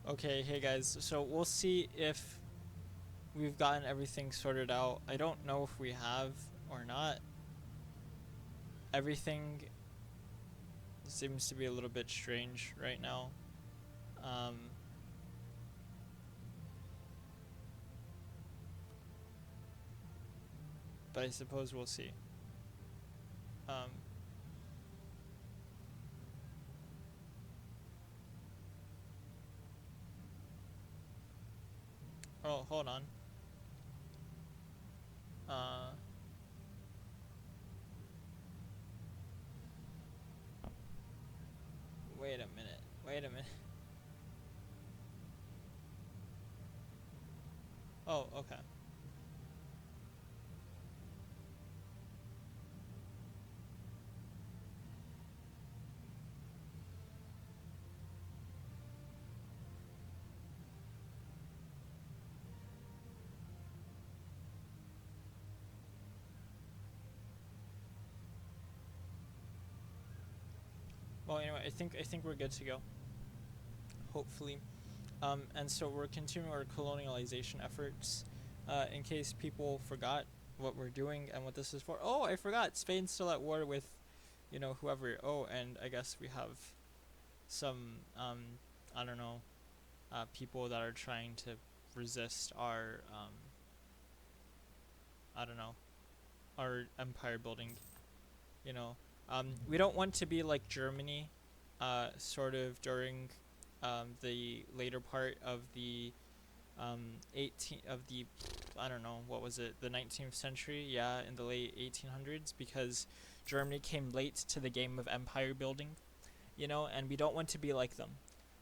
Okay, hey guys. So we'll see if we've gotten everything sorted out. I don't know if we have or not. Everything seems to be a little bit strange right now. Um, but I suppose we'll see. Um, oh, hold on. Uh, wait a minute. Wait a minute. Oh, okay. Well, anyway, I think we're good to go. Hopefully. And so we're continuing our colonialization efforts. In case people forgot what we're doing and what this is for. Oh, I forgot. Spain's still at war with, whoever. Oh, and I guess we have some, I don't know, people that are trying to resist our, I don't know, our empire building. You know, we don't want to be like Germany, sort of during, the later part of the 18 of the I don't know what was it, the 19th century, yeah, in the late 1800s, because Germany came late to the game of empire building, and we don't want to be like them,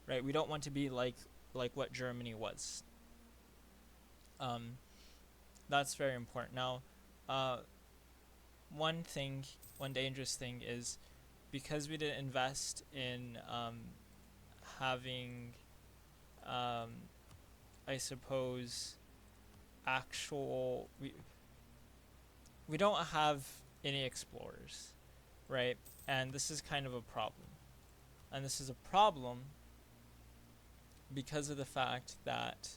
right? We don't want to be like what Germany was. um that's very important. Now, uh one thing, one dangerous thing is, because we didn't invest in having, um I suppose, actual we don't have any explorers, right? And this is kind of a problem. And this is a problem because of the fact that,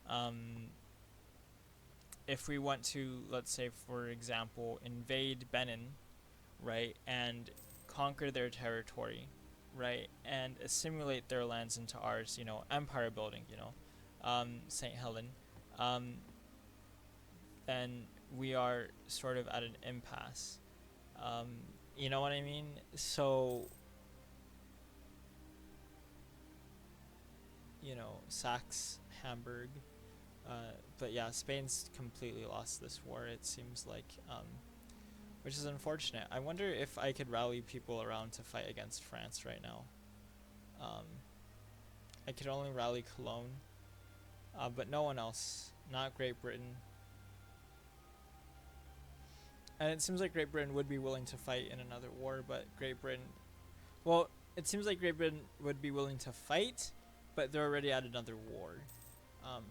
um, if we want to, let's say, for example, invade Benin, right, and conquer their territory, right, and assimilate their lands into ours, empire building, St. Helen, um, then we are sort of at an impasse. Um, you know what I mean? So, Sachs, Hamburg. But yeah, Spain's completely lost this war, it seems like, which is unfortunate. I wonder if I could rally people around to fight against France right now. Um, I could only rally Cologne, but no one else. Not Great Britain. And it seems like Great Britain would be willing to fight in another war, but Great Britain. Well, it seems like Great Britain would be willing to fight, but they're already at another war. Um,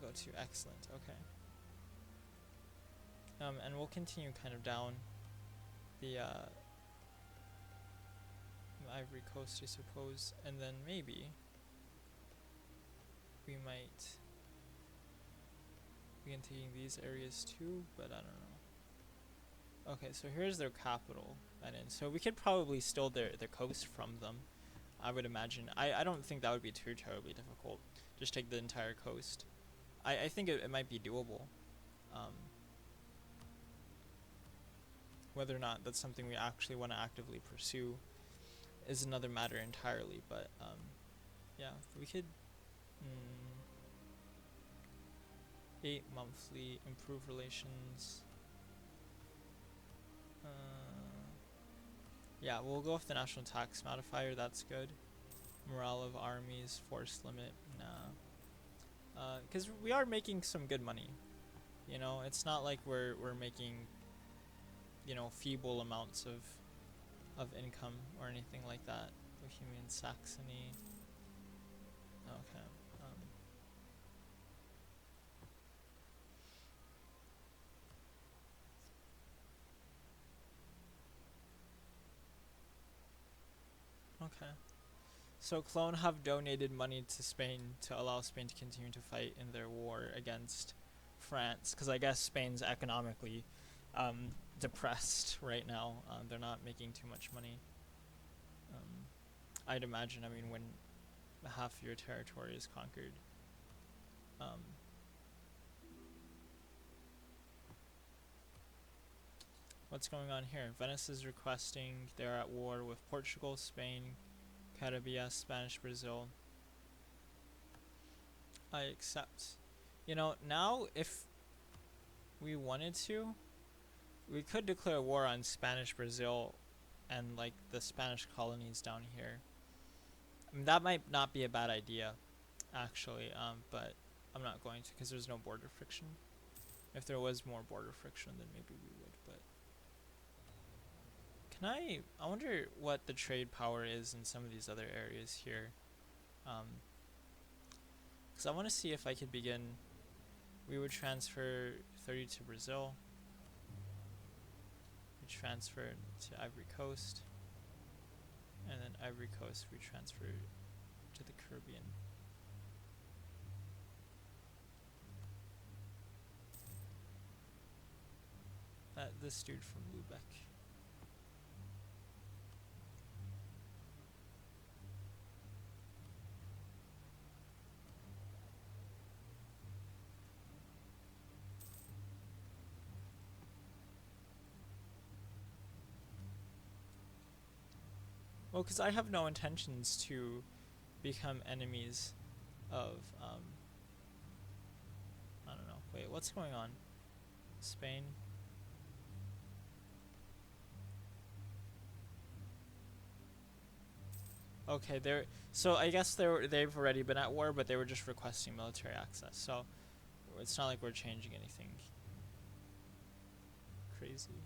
Go to excellent. Okay. And we'll continue kind of down the Ivory Coast, I suppose, and then maybe we might begin taking these areas too, but I don't know. Okay, so here's their capital, Benin. So we could probably steal their coast from them, I would imagine. I don't think that would be too terribly difficult. Just take the entire coast. I think it might be doable. Um, Whether or not that's something we actually want to actively pursue is another matter entirely. But yeah, we could, 8 monthly, improve relations. Uh, yeah, we'll go with the national tax modifier. That's good. Morale of armies, force limit. Nah, because we are making some good money. It's not like we're making, feeble amounts of income or anything like that. Bohemian Saxony. Okay. Okay. So Clone have donated money to Spain to allow Spain to continue to fight in their war against France, because I guess Spain's economically depressed right now. They're not making too much money. I'd imagine. I mean, when half your territory is conquered. Um, what's going on here? Venice is requesting they're at war with Portugal, Spain, Caribbean, Spanish, Brazil. I accept. You know, now if we wanted to, we could declare war on Spanish Brazil and like the Spanish colonies down here. I mean, that might not be a bad idea, actually. But I'm not going to because there's no border friction. If there was more border friction, then maybe we would. But can I wonder what the trade power is in some of these other areas here. Because I want to see if I could begin. We would transfer 30 to Brazil. We transfer to Ivory Coast. And then Ivory Coast we transfer to the Caribbean. This dude from Lubeck. Well, because I have no intentions to become enemies of, I don't know. Wait, what's going on? Spain? Okay, so I guess they've already been at war, but they were just requesting military access. So it's not like we're changing anything crazy.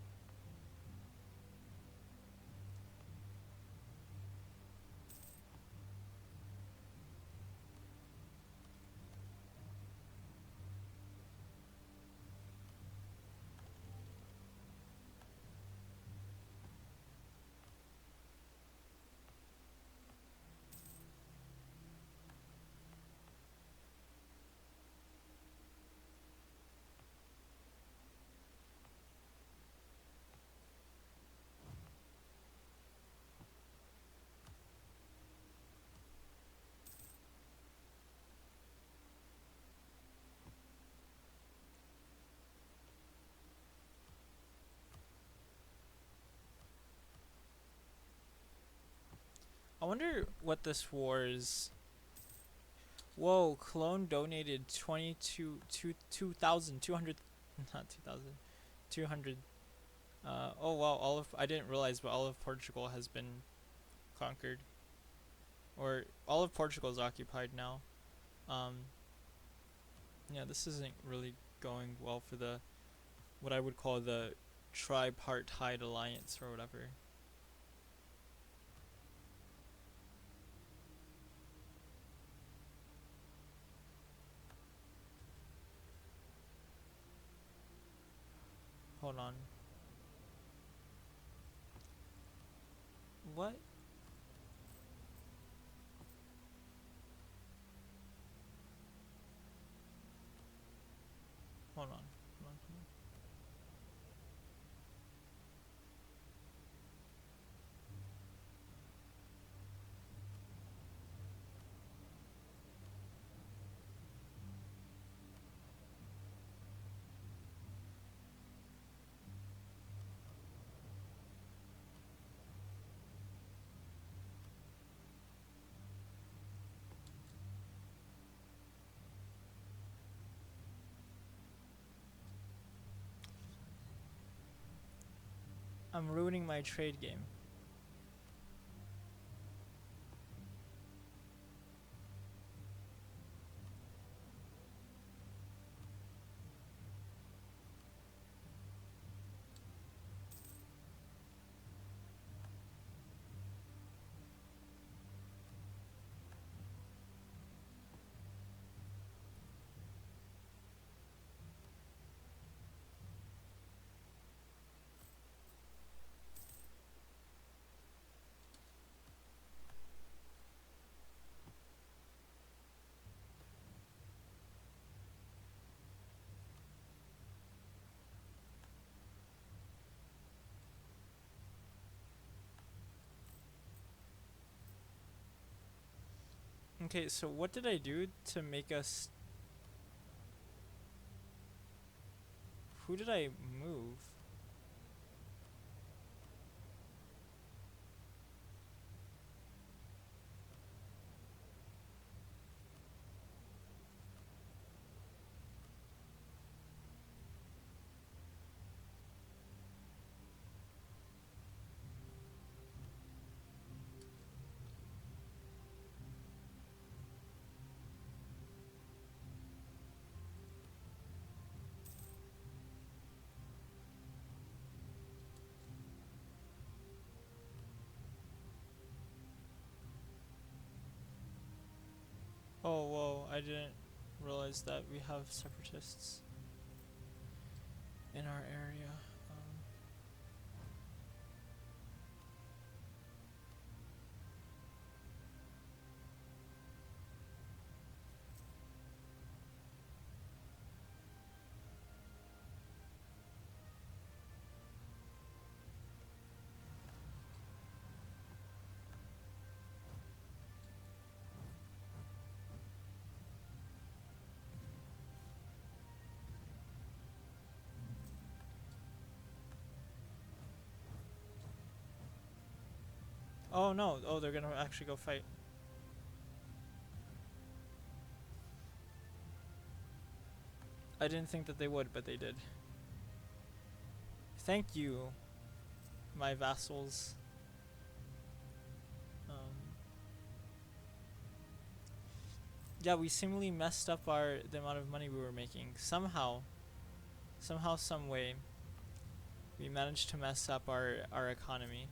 I wonder what this war is. Whoa, Cologne donated 2,200, not 2,000, 200. Oh wow, I didn't realize, but all of Portugal has been conquered. Or all of Portugal is occupied now. Um, yeah, this isn't really going well for what I would call the tripartite alliance or whatever. Hold on. What? Hold on. I'm ruining my trade game. Okay, so what did I do to make us... Who did I move? Oh, whoa, I didn't realize that we have separatists in our area. Oh no, oh, they're gonna actually go fight. I didn't think that they would, but they did. Thank you, my vassals. Yeah, we seemingly messed up the amount of money we were making. Somehow, some way, we managed to mess up our economy.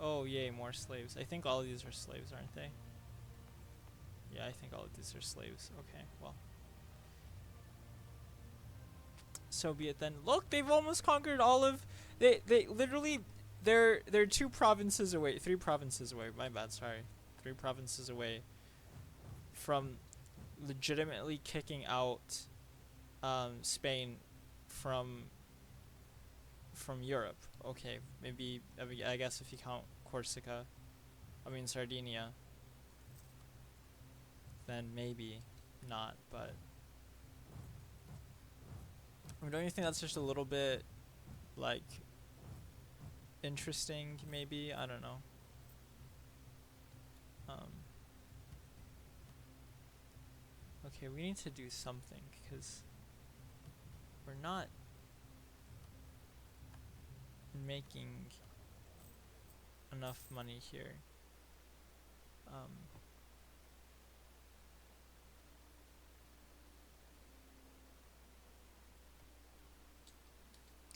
Oh yay, more slaves. I think all of these are slaves, aren't they? Yeah, I think all of these are slaves. Okay, well. So be it then. Look, they've almost conquered all of... They literally... They're 2 provinces away. 3 provinces away. My bad, sorry. 3 provinces away from legitimately kicking out Spain from Europe. Okay, maybe... I guess if you count Corsica... Sardinia. Then maybe not, but... don't you think that's just a little bit, like, interesting, maybe? I don't know. Okay, we need to do something, because we're not making enough money here.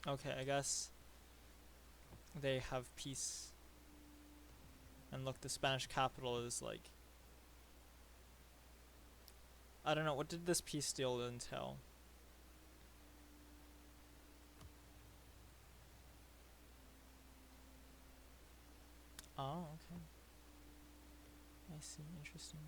Okay, I guess they have peace. And look, the Spanish capital is like... I don't know, what did this peace deal entail? Oh, okay. I see, interesting.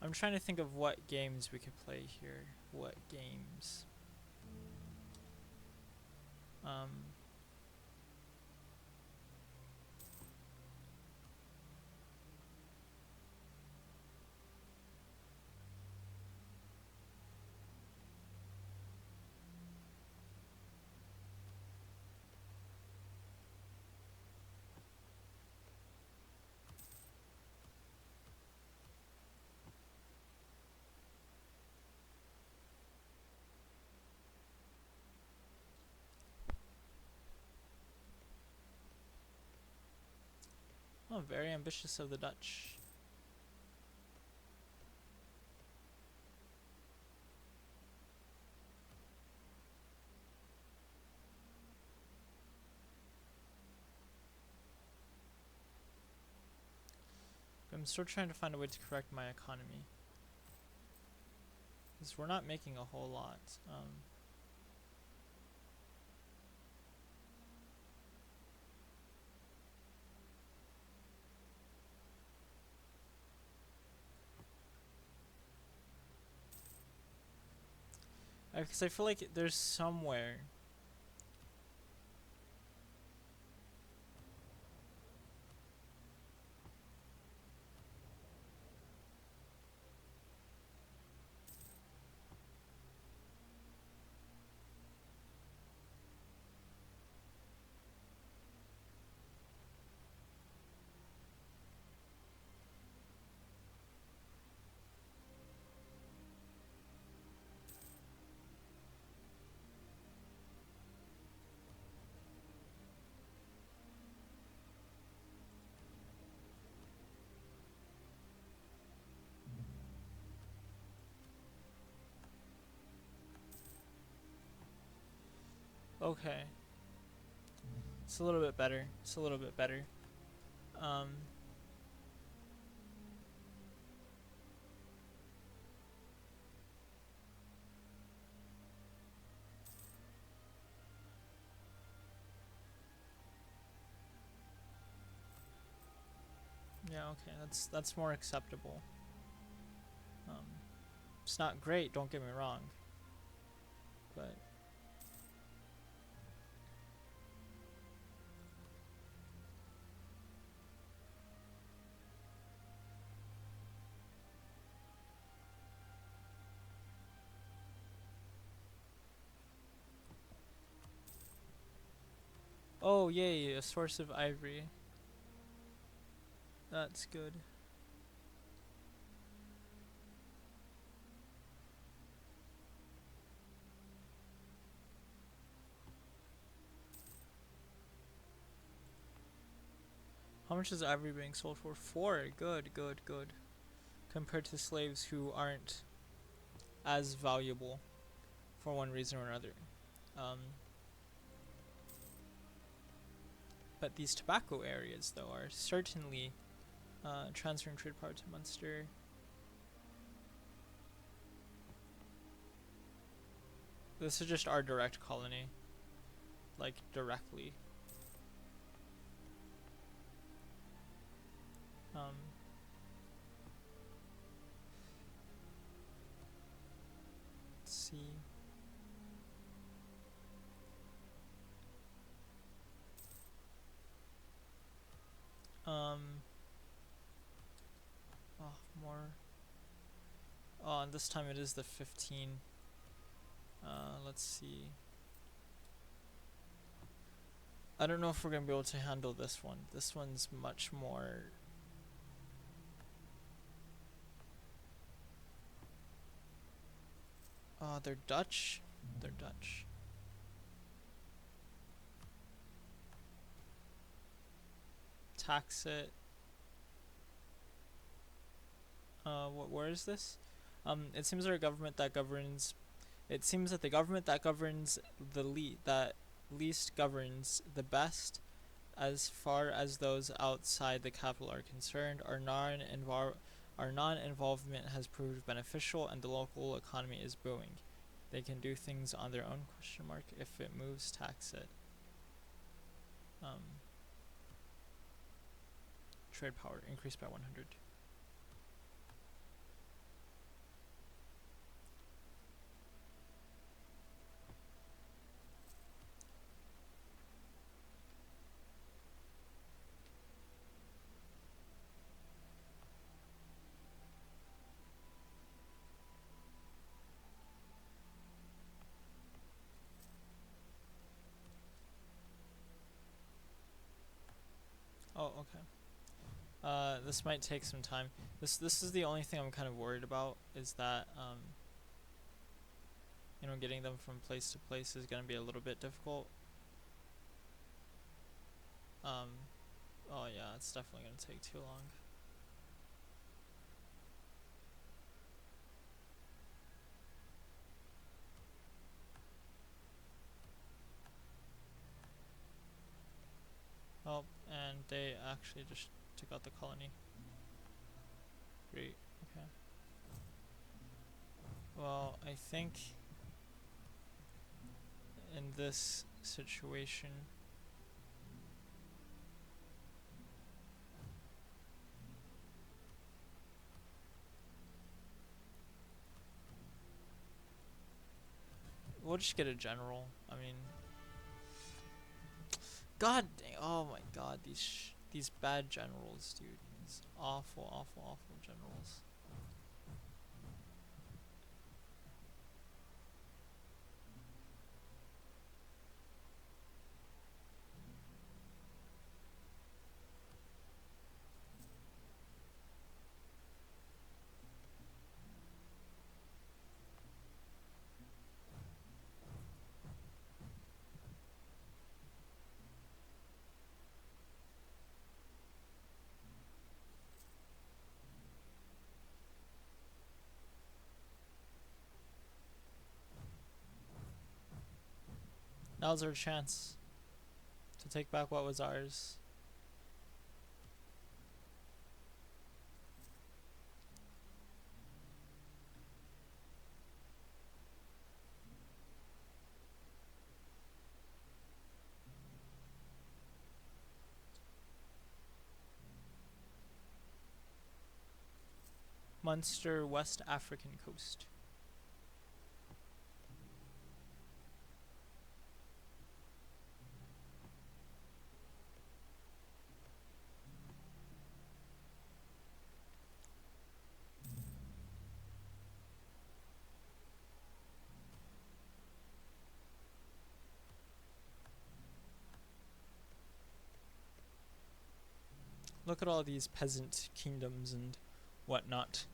I'm trying to think of what games we could play here. What games? Oh, very ambitious of the Dutch. I'm still trying to find a way to correct my economy. Because we're not making a whole lot. Because I feel like there's somewhere. Okay. It's a little bit better. It's a little bit better. Um, yeah, okay. That's more acceptable. Um, it's not great, don't get me wrong. But oh yay, a source of ivory. That's good. How much is ivory being sold for? 4. Good, good, good. Compared to slaves who aren't as valuable for one reason or another. Um, but these tobacco areas, though, are certainly transferring trade power to Munster. This is just our direct colony. Like, directly. Um, let's see. Oh, more. Oh, and this time it is the 15. Let's see. I don't know if we're gonna be able to handle this one. This one's much more. They're Dutch. They're Dutch. Tax it. Where is this? It seems that a government that governs. It seems that the government that governs that least governs the best, as far as those outside the capital are concerned. Our non-involvement has proved beneficial, and the local economy is booming. They can do things on their own? Question mark. If it moves, tax it. Trade power increased by 100. Oh, okay. This might take some time. This is the only thing I'm kind of worried about, is that getting them from place to place is gonna be a little bit difficult. Oh yeah, it's definitely gonna take too long. Oh, and they actually just took out the colony. Great. Okay. Well, I think in this situation, we'll just get a general. I mean, god dang, oh my god, these bad generals, dude. These awful, awful, awful generals. Now's our chance to take back what was ours. Munster, West African coast. Look at all these peasant kingdoms and whatnot.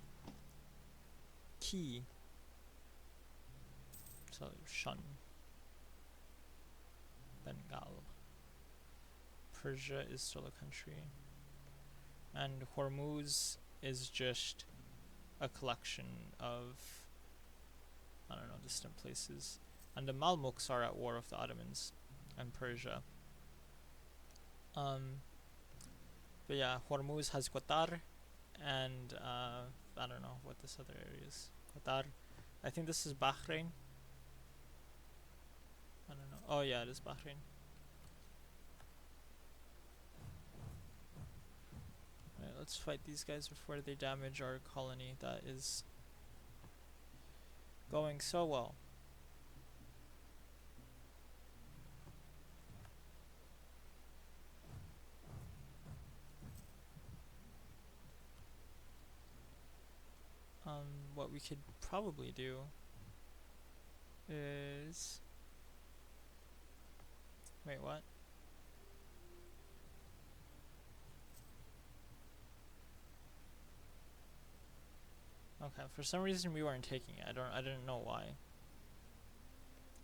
Key. So Shun. Bengal. Persia is still a country. And Hormuz is just a collection of, I don't know, distant places. And the Malmuks are at war with the Ottomans and Persia. But yeah, Hormuz has Qatar, and I don't know what this other area is. Qatar. I think this is Bahrain. I don't know. Oh yeah, it is Bahrain. Alright, let's fight these guys before they damage our colony that is going so well. What we could probably do is... Wait, what? Okay, for some reason we weren't taking it. I didn't know why.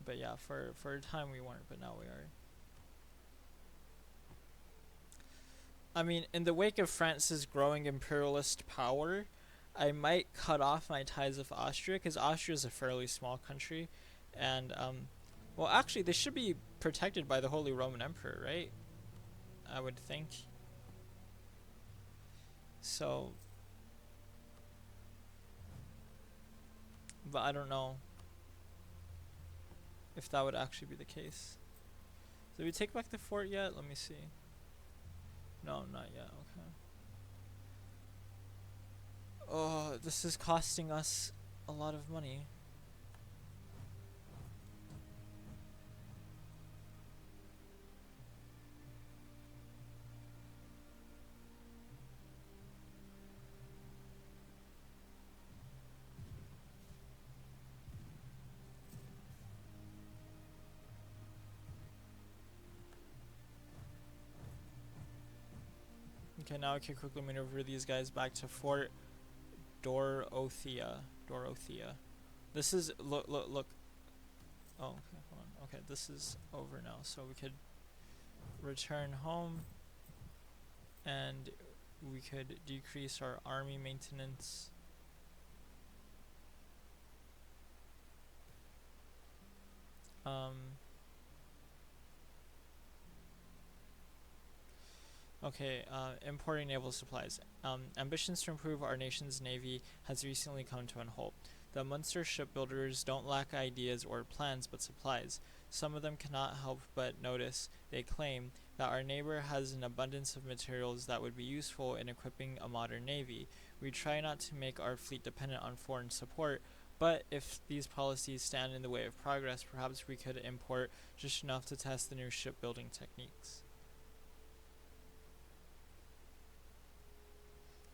But yeah, for a time we weren't, but now we are. I mean, in the wake of France's growing imperialist power, I might cut off my ties with Austria, because Austria is a fairly small country, and well, actually, they should be protected by the Holy Roman Emperor, right? I would think. So, but I don't know if that would actually be the case. Did we take back the fort yet? Let me see. No, not yet. Okay. Oh, this is costing us a lot of money. Okay, now I can quickly maneuver these guys back to Fort Dorothea. This is look. Oh, okay, hold on. Okay, this is over now, so we could return home, and we could decrease our army maintenance. Okay, importing naval supplies. Ambitions to improve our nation's navy has recently come to a halt. The Munster shipbuilders don't lack ideas or plans, but supplies. Some of them cannot help but notice, they claim, that our neighbor has an abundance of materials that would be useful in equipping a modern navy. We try not to make our fleet dependent on foreign support, But if these policies stand in the way of progress, perhaps we could import just enough to test the new shipbuilding techniques.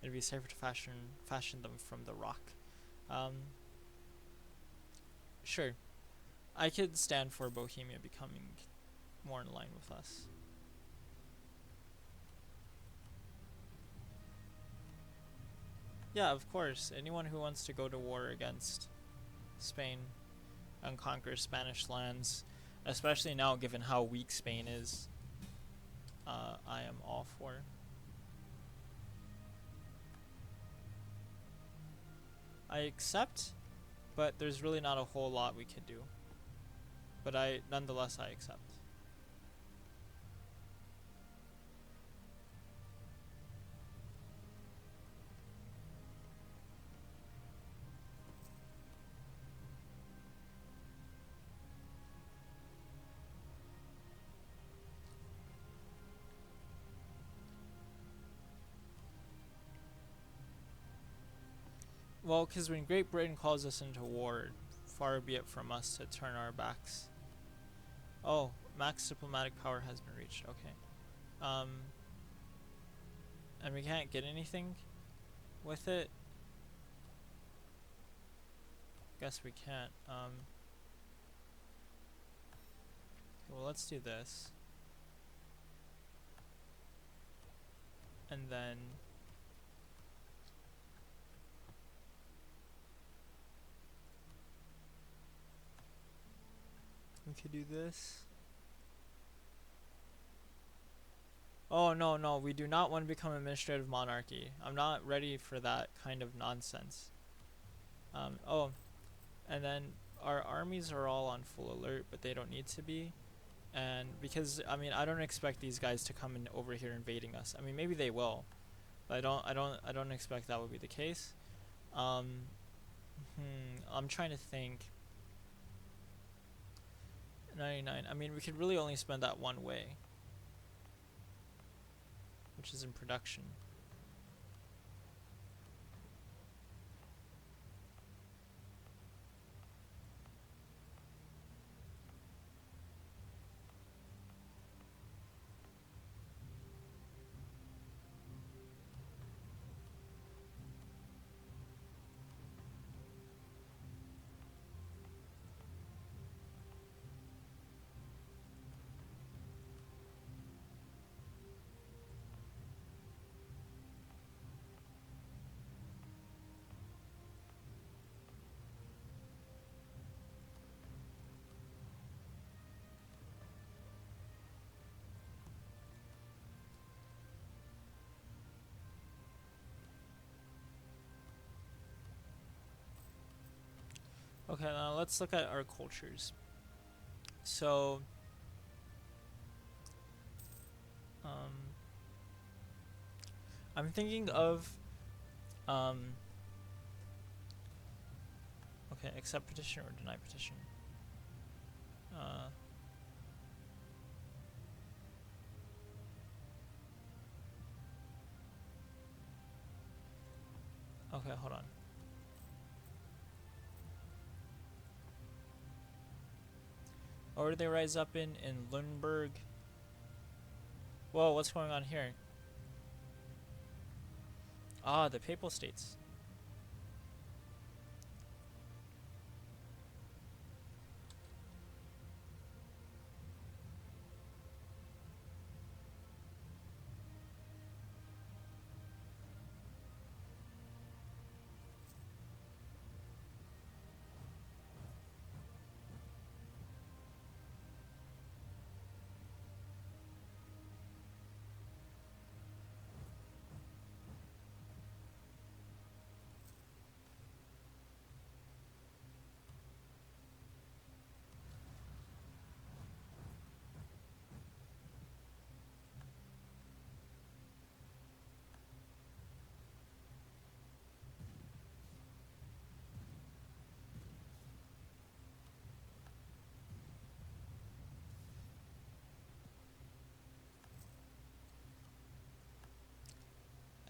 It'd be safer to fashion them from the rock. Um, sure. I could stand for Bohemia becoming more in line with us. Yeah, of course. Anyone who wants to go to war against Spain and conquer Spanish lands, especially now given how weak Spain is, I am all for. I accept, but there's really not a whole lot we could do. But nonetheless, I accept. Well, because when Great Britain calls us into war, far be it from us to turn our backs. Oh, max diplomatic power has been reached. Okay. And we can't get anything with it. Guess we can't. Well, let's do this. And then we could do this. Oh, no, we do not want to become administrative monarchy. I'm not ready for that kind of nonsense. Oh, and then our armies are all on full alert, but they don't need to be. And because, I mean, I don't expect these guys to come in over here invading us. I mean, maybe they will, but I don't expect that would be the case. I'm trying to think. 99. I mean, we could really only spend that one way, which is in production. Okay, now let's look at our cultures. So, I'm thinking of, okay, accept petition or deny petition. Okay, hold on. Or they rise up in Lundberg. Whoa, what's going on here? Ah, the Papal States.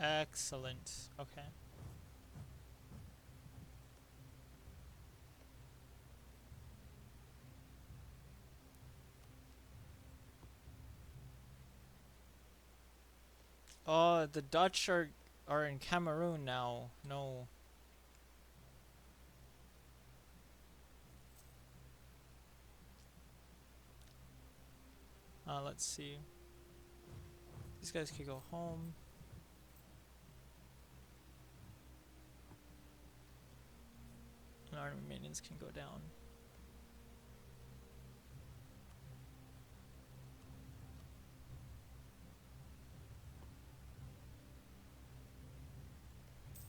Excellent. Okay. Oh, the Dutch are in Cameroon now. No. Let's see. These guys could go home. And army maintenance can go down.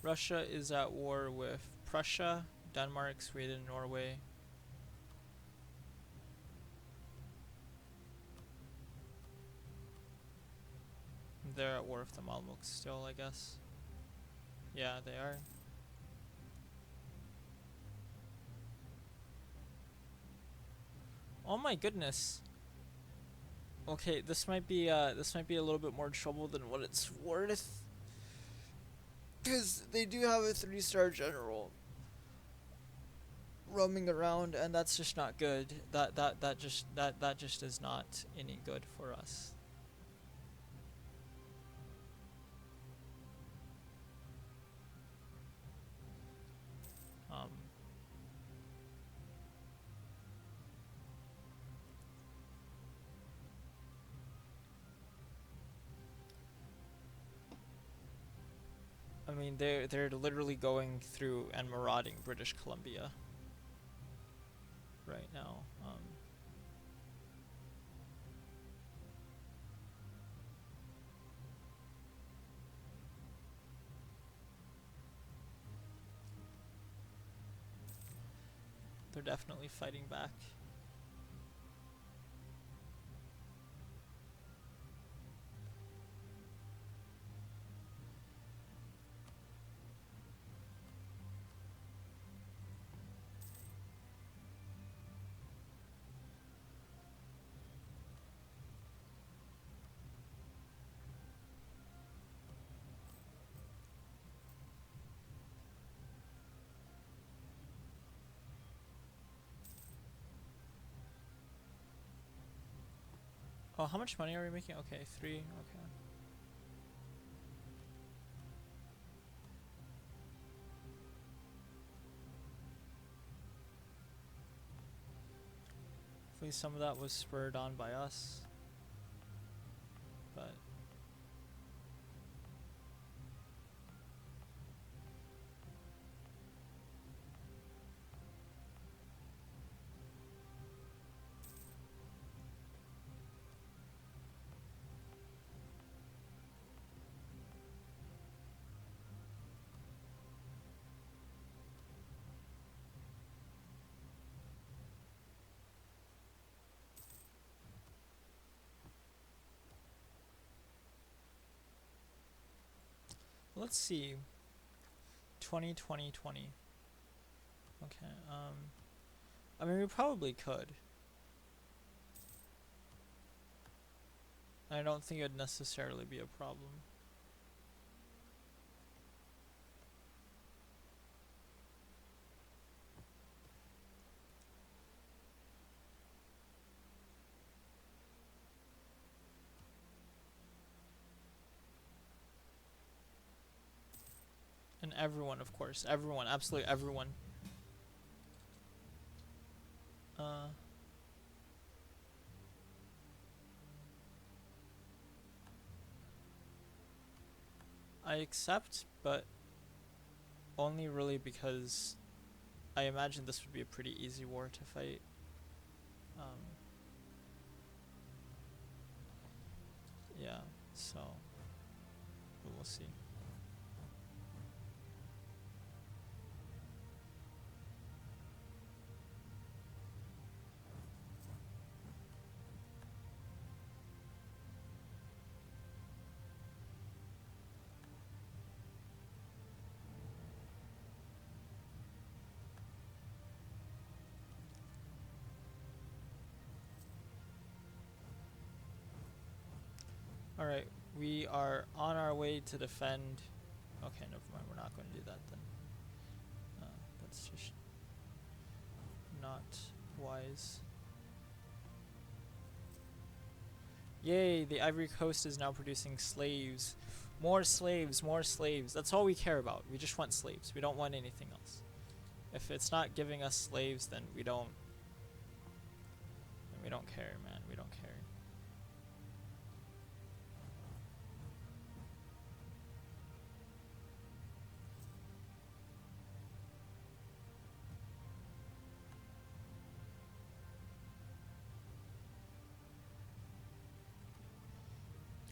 Russia is at war with Prussia, Denmark, Sweden, Norway. They're at war with the Malmuks still, I guess. Yeah, they are. Oh my goodness. Okay, this might be a little bit more trouble than what it's worth. Because they do have a 3-star general roaming around, and that's just not good. That just is not any good for us. Um, I mean, they're literally going through and marauding British Columbia right now. They're definitely fighting back. Oh, how much money are we making? Okay, 3. Okay. Hopefully some of that was spurred on by us. But let's see. 2020 20. Okay. I mean, we probably could. I don't think it'd necessarily be a problem. And everyone, of course. Everyone. Absolutely everyone. I accept, but only really because I imagine this would be a pretty easy war to fight. Yeah, so but we'll see. Alright, we are on our way to defend. Okay, never mind, we're not going to do that then. That's just not wise. Yay, the Ivory Coast is now producing slaves. More slaves, more slaves. That's all we care about. We just want slaves. We don't want anything else. If it's not giving us slaves, then we don't care, man. We don't care.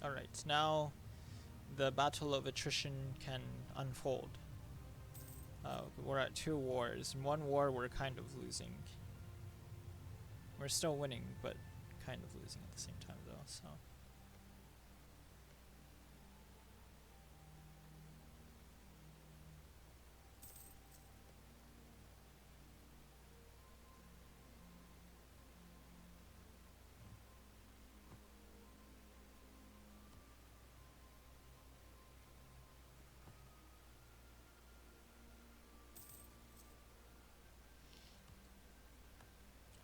Alright, now the battle of attrition can unfold. We're at 2 wars. In 1 war, we're kind of losing. We're still winning, but kind of losing at the same time, though, so.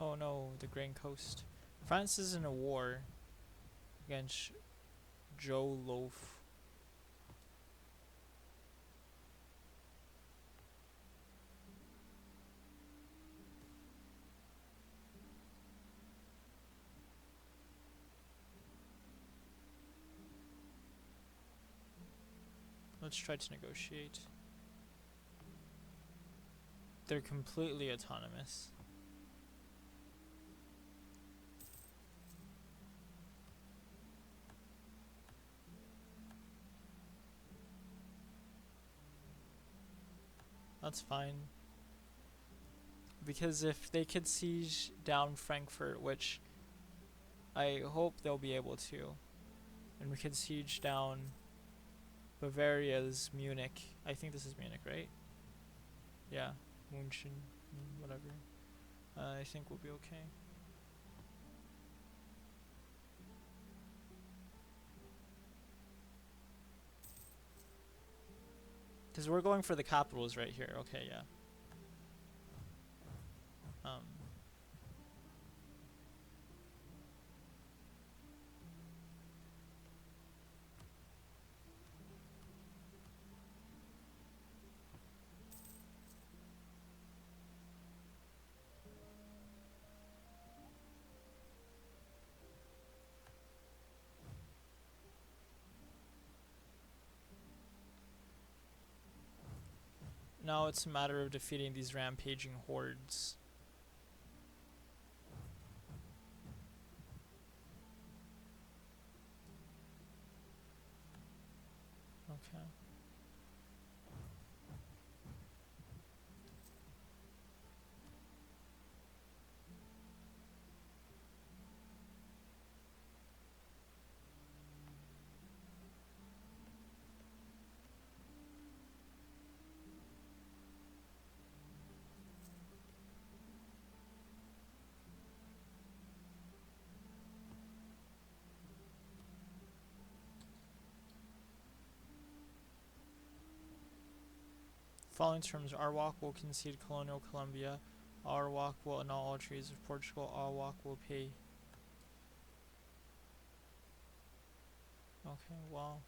Oh no, the Grain Coast. France is in a war against Joe Loaf. Let's try to negotiate. They're completely autonomous. That's fine. Because if they could siege down Frankfurt, which I hope they'll be able to, and we could siege down Bavaria's Munich. I think this is Munich, right? Yeah, München, whatever. I think we'll be okay. Because we're going for the capitals right here. Okay, yeah. Now it's a matter of defeating these rampaging hordes. Okay. Following terms, Arwak will concede colonial Colombia. Arwak will annul all treaties of Portugal. Arwak will pay. Okay, well.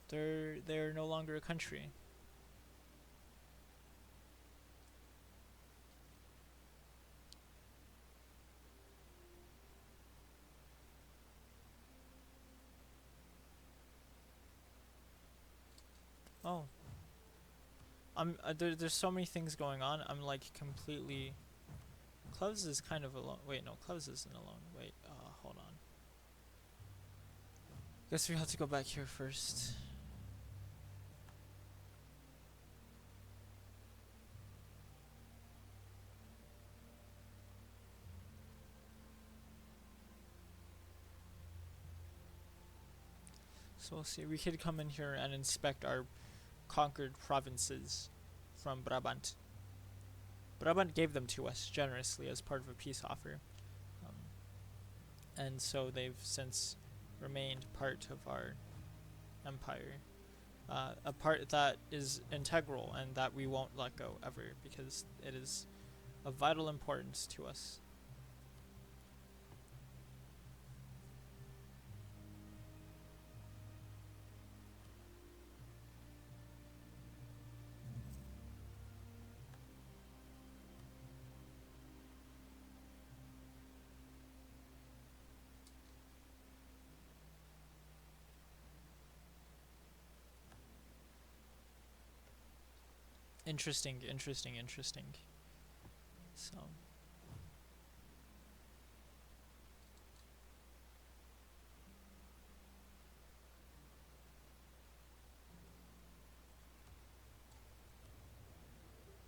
They're no longer a country. Oh. There's so many things going on. I'm like completely. Cloves is kind of alone. Wait, no, Cloves isn't alone. Wait, hold on. Guess we have to go back here first. So we'll see. We could come in here and inspect our conquered provinces from Brabant. Brabant gave them to us generously as part of a peace offer. And so they've since remained part of our empire. A part that is integral and that we won't let go ever because it is of vital importance to us. Interesting, interesting, interesting. So,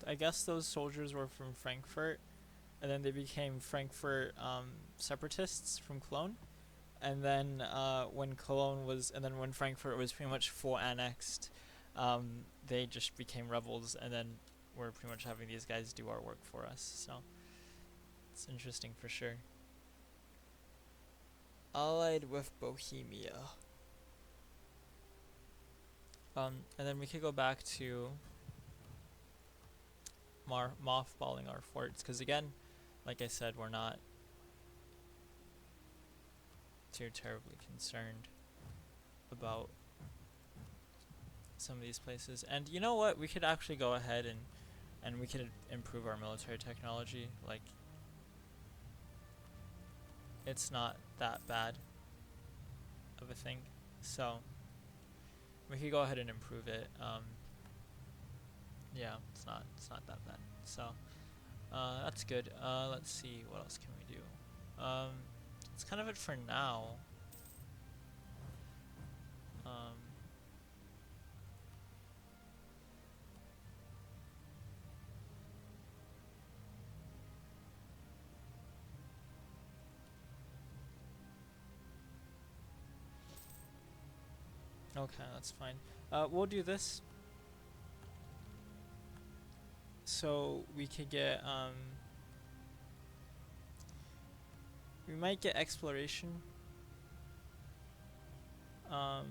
I guess those soldiers were from Frankfurt, and then they became Frankfurt separatists from Cologne. And then when Frankfurt was pretty much full annexed, they just became rebels, and then we're pretty much having these guys do our work for us. So it's interesting for sure. Allied with Bohemia. And then we could go back to mothballing our forts, because again, like I said, we're not too terribly concerned about some of these places. And you know what? We could actually go ahead and we could improve our military technology. Like, it's not that bad of a thing. So we could go ahead and improve it. Yeah, it's not that bad. So that's good. Let's see, what else can we do? That's kind of it for now. Um, okay, that's fine. We'll do this. So we could get we might get exploration. Um,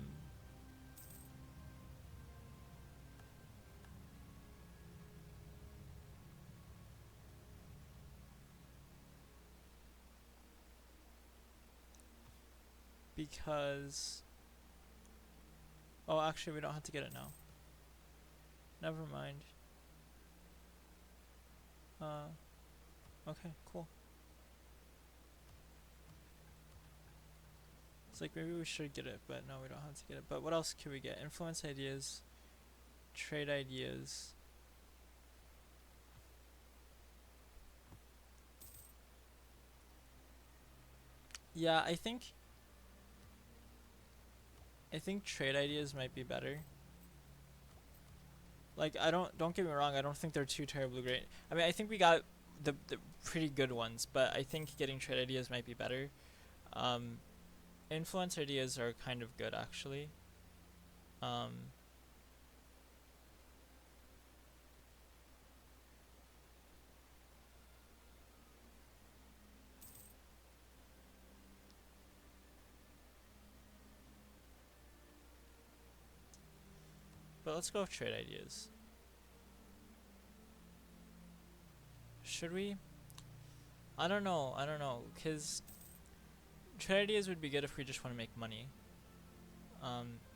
because oh, actually we don't have to get it now. Never mind. Okay, cool. It's like maybe we should get it, but no, we don't have to get it. But what else can we get? Influence ideas, trade ideas. Yeah, I think trade ideas might be better. Like, don't get me wrong, I don't think they're too terribly great. I mean, I think we got the pretty good ones, but I think getting trade ideas might be better. Um, influence ideas are kind of good actually. Um, but let's go with trade ideas. Should we? I don't know. Cause trade ideas would be good if we just want to make money.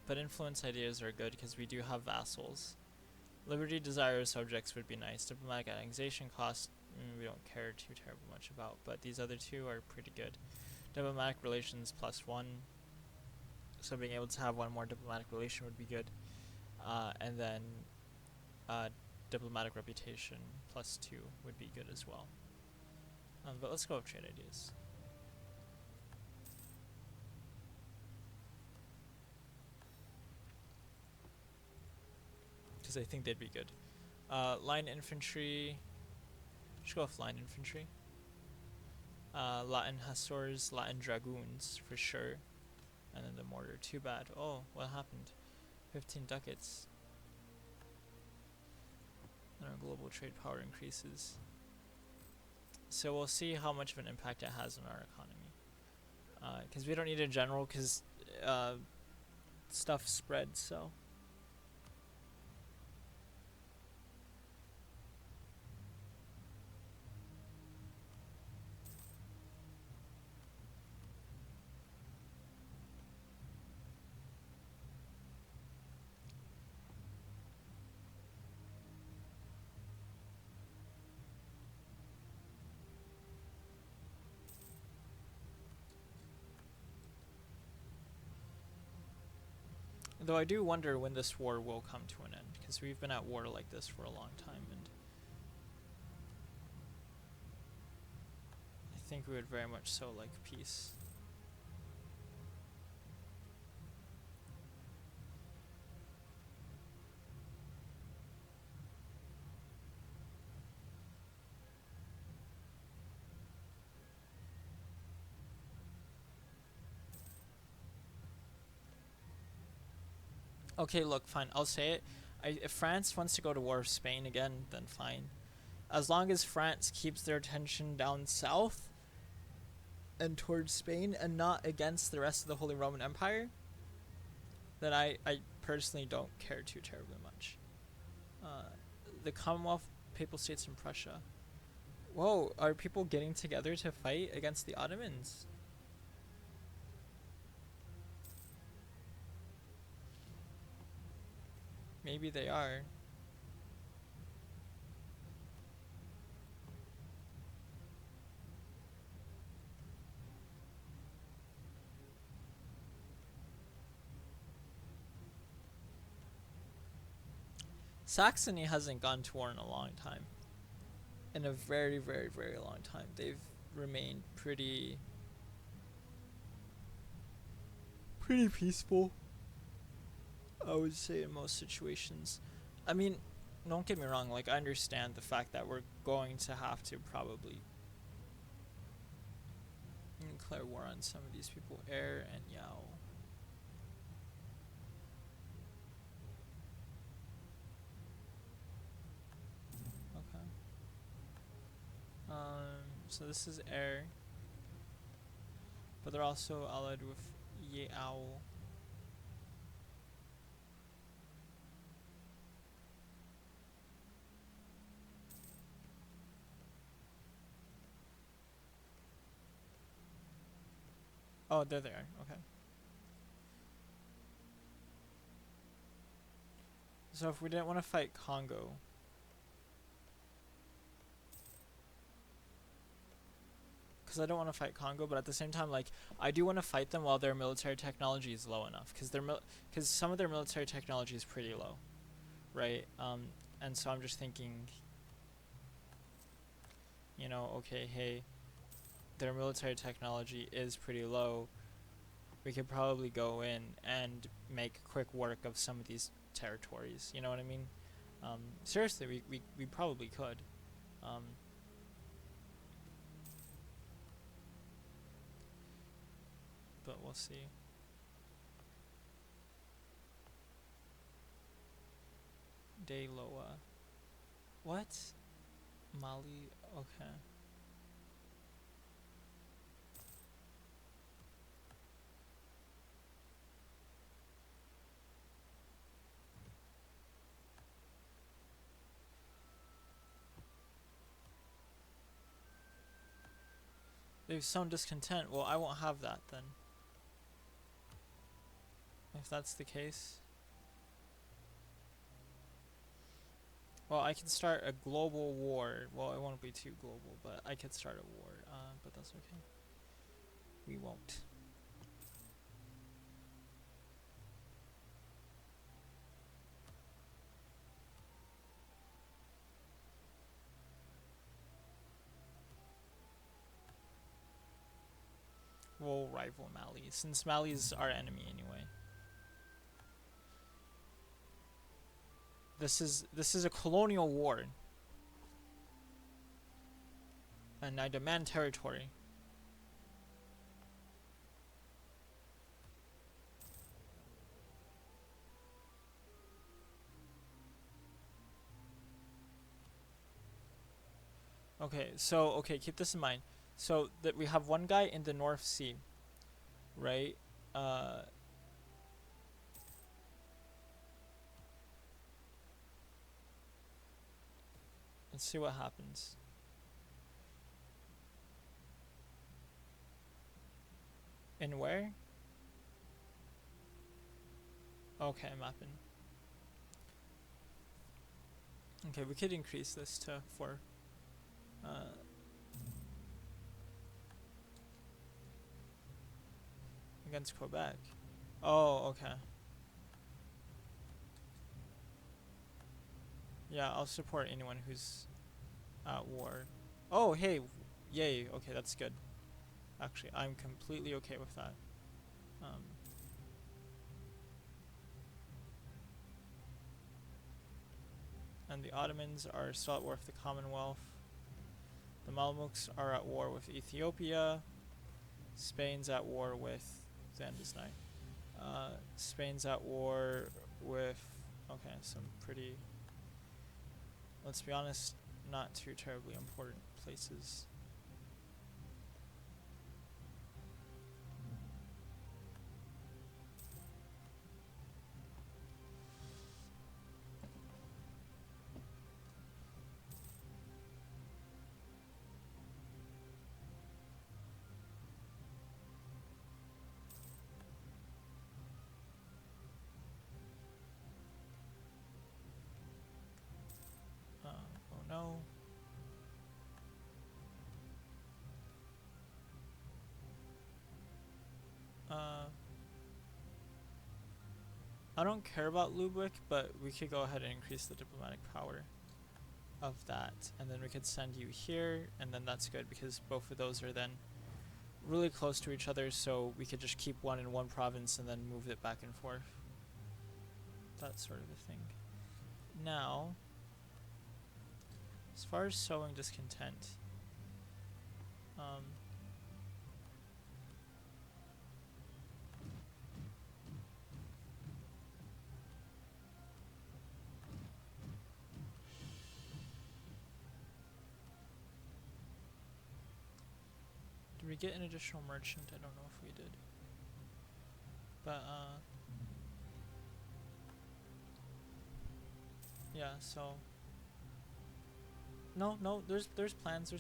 But influence ideas are good because we do have vassals. Liberty desires subjects would be nice. Diplomatic annexation cost, we don't care too terribly much about, but these other two are pretty good. Diplomatic relations +1, so being able to have one more diplomatic relation would be good. And then diplomatic reputation +2 would be good as well. But let's go with trade ideas. Because I think they'd be good. Line infantry. Let's go with line infantry. Latin hussars, Latin dragoons for sure. And then the mortar. Too bad. Oh, what happened? 15 ducats. And our global trade power increases. So we'll see how much of an impact it has on our economy. Because we don't need a general, because stuff spreads, so. Though I do wonder when this war will come to an end, because we've been at war like this for a long time, and I think we would very much so like peace. Okay, look, fine, I'll say it. If France wants to go to war with Spain again, then fine. As long as France keeps their attention down south and towards Spain and not against the rest of the Holy Roman Empire, then I personally don't care too terribly much. The Commonwealth, Papal States, and Prussia. Whoa, are people getting together to fight against the Ottomans? Maybe they are. Saxony hasn't gone to war in a long time. In a very, very, very long time. They've remained pretty peaceful, I would say, in most situations. I mean, don't get me wrong, like, I understand the fact that we're going to have to probably declare war on some of these people. Air and Yao. Okay. So this is Air. But they're also allied with Yao. Oh, there they are. Okay. So if we didn't want to fight Congo, because I don't want to fight Congo, but at the same time, like, I do want to fight them while their military technology is low enough, because some of their military technology is pretty low, right? And so I'm just thinking, you know, okay, hey, their military technology is pretty low. We could probably go in and make quick work of some of these territories. You know what I mean? Seriously, we probably could. But we'll see. De Loa. What? Mali? Okay. They've sown discontent. Well, I won't have that then. If that's the case. Well, I can start a global war. Well, it won't be too global, but I could start a war. But that's okay. We won't. We'll rival Mali, since Mali's our enemy anyway. This is a colonial war. And I demand territory. Okay, so keep this in mind. So that we have one guy in the North Sea, right? Let's see what happens. In where? Okay, mapping. Okay, we could increase this to 4. Against Quebec. Oh, okay. Yeah, I'll support anyone who's at war. Oh, hey, yay. Okay, that's good. Actually, I'm completely okay with that. Um, and the Ottomans are still at war with the Commonwealth. The Mamelukes are at war with Ethiopia. Spain's at war with Zandiznai. Spain's at war with, okay, some pretty, let's be honest, not too terribly important places. Oh no. Uh, I don't care about Lubwick, but we could go ahead and increase the diplomatic power of that, and then we could send you here, and then that's good because both of those are then really close to each other, so we could just keep one in one province and then move it back and forth. That sort of a thing. Now, as far as sowing discontent, did we get an additional merchant? I don't know if we did. But, yeah, so... No, there's plans.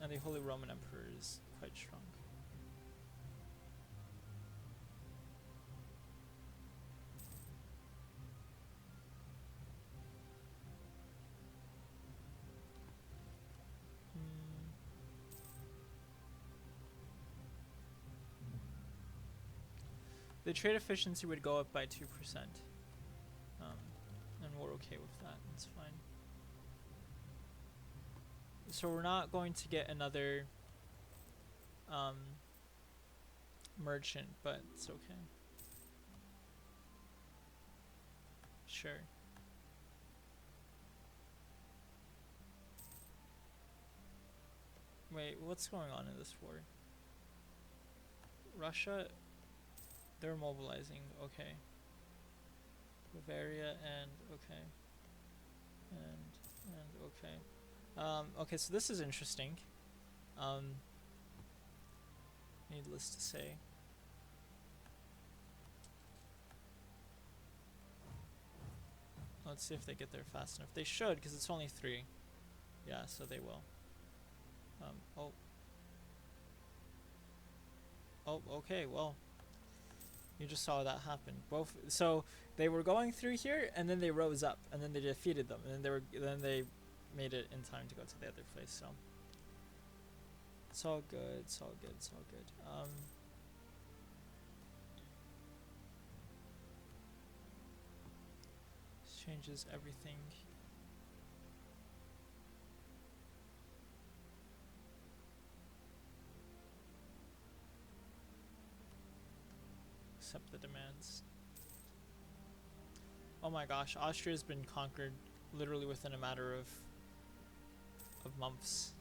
And the Holy Roman Emperor is quite strong. The trade efficiency would go up by 2%. And we're okay with that. It's fine. So we're not going to get another merchant, but it's okay. Sure. Wait, what's going on in this war? Russia, they're mobilizing. Okay. Bavaria and okay. And okay. Okay, so this is interesting. Needless to say. Let's see if they get there fast enough. They should, because it's only 3. Yeah, so they will. Oh, okay, well. You just saw that happen. So they were going through here, and then they rose up, and then they defeated them, and then they made it in time to go to the other place. So it's all good. This changes everything. Except the demands. Oh my gosh, Austria's been conquered literally within a matter of months.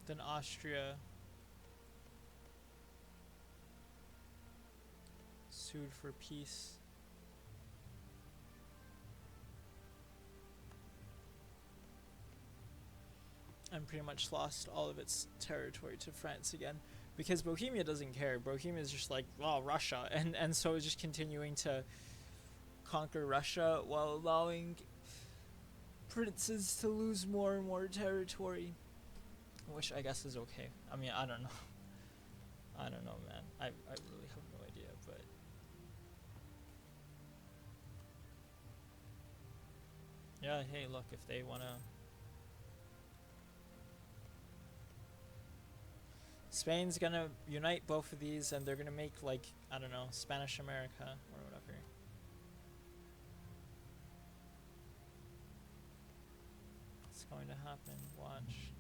Then Austria sued for peace. And pretty much lost all of its territory to France again. Because Bohemia doesn't care. Bohemia is just like, well, Russia. And so it's just continuing to conquer Russia while allowing princes to lose more and more territory. Which I guess is okay. I mean, I don't know. I don't know, man. I really have no idea, but Yeah, hey, look, if they wanna... Spain's gonna unite both of these and they're gonna make, like, I don't know, Spanish America or whatever. It's going to happen, watch.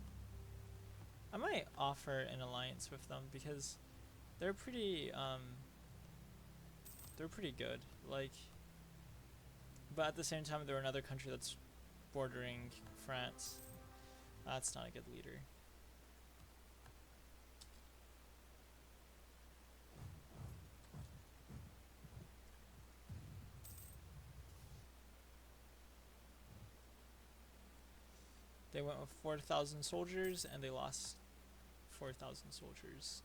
I might offer an alliance with them because they're pretty good. Like, but at the same time, they're another country that's bordering France. That's not a good leader. They went with 4,000 soldiers and they lost 4,000 soldiers.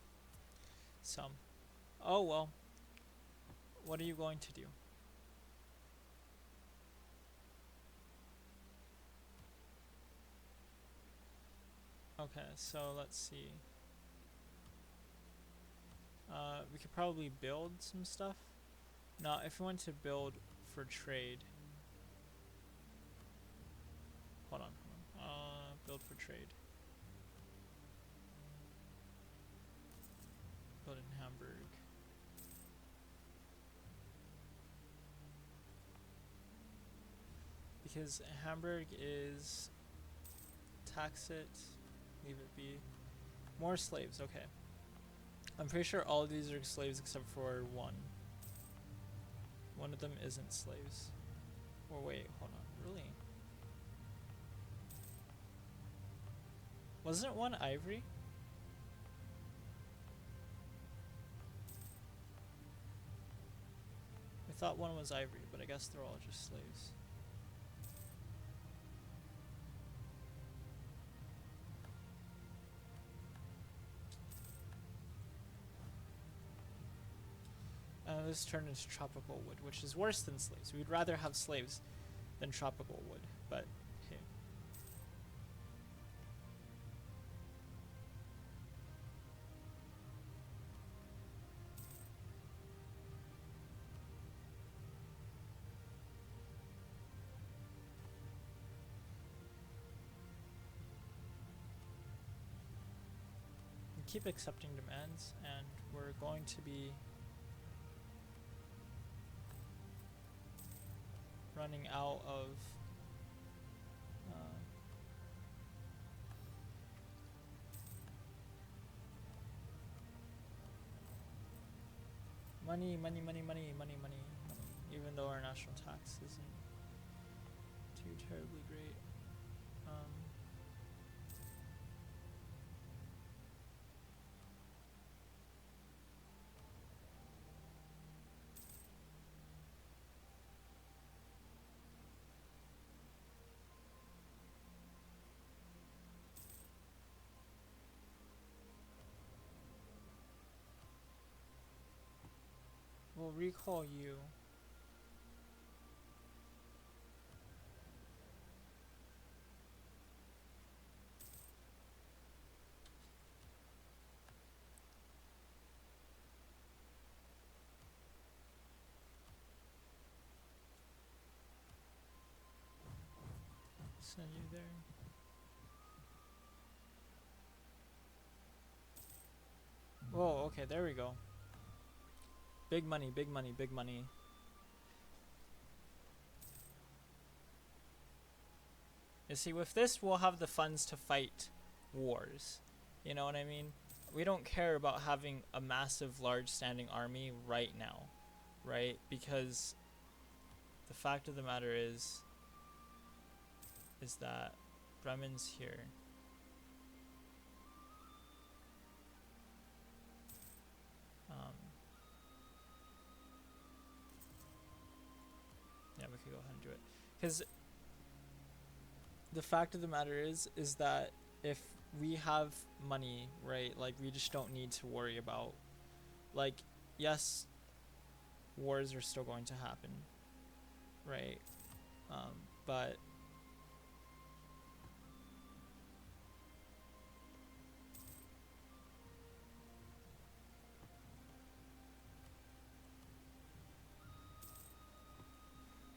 Some. Oh well. What are you going to do? Okay, so let's see. We could probably build some stuff. Now, if we want to build for trade. Hold on. Build for trade. Build in Hamburg. Because Hamburg is tax it, leave it be. More slaves, okay. I'm pretty sure all of these are slaves except for one. One of them isn't slaves. Or wait, hold on, really? Wasn't one ivory? I thought one was ivory, but I guess they're all just slaves. This turned into tropical wood, which is worse than slaves. We'd rather have slaves than tropical wood, but okay. We keep accepting demands, and we're going to be running out of money, even though our national tax isn't too terribly great. We'll recall you. Send you there. Whoa, okay, there we go. Big money, big money, big money. You see, with this, we'll have the funds to fight wars. You know what I mean? We don't care about having a massive, large standing army right now, right? Because the fact of the matter is that Bremen's here. Yeah, we could go ahead and do it. Because the fact of the matter is that if we have money, right, like we just don't need to worry about, like, yes, wars are still going to happen, right? But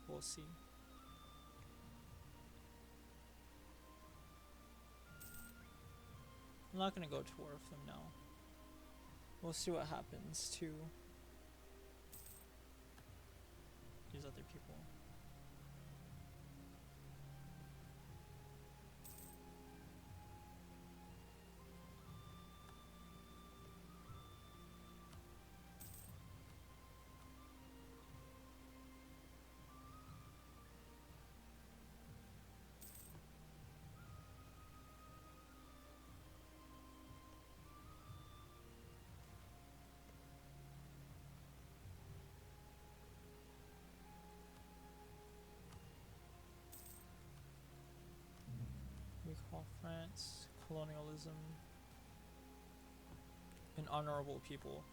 we'll see. I'm not gonna go to war with them now. We'll see what happens to these other people. We call France colonialism an honorable people.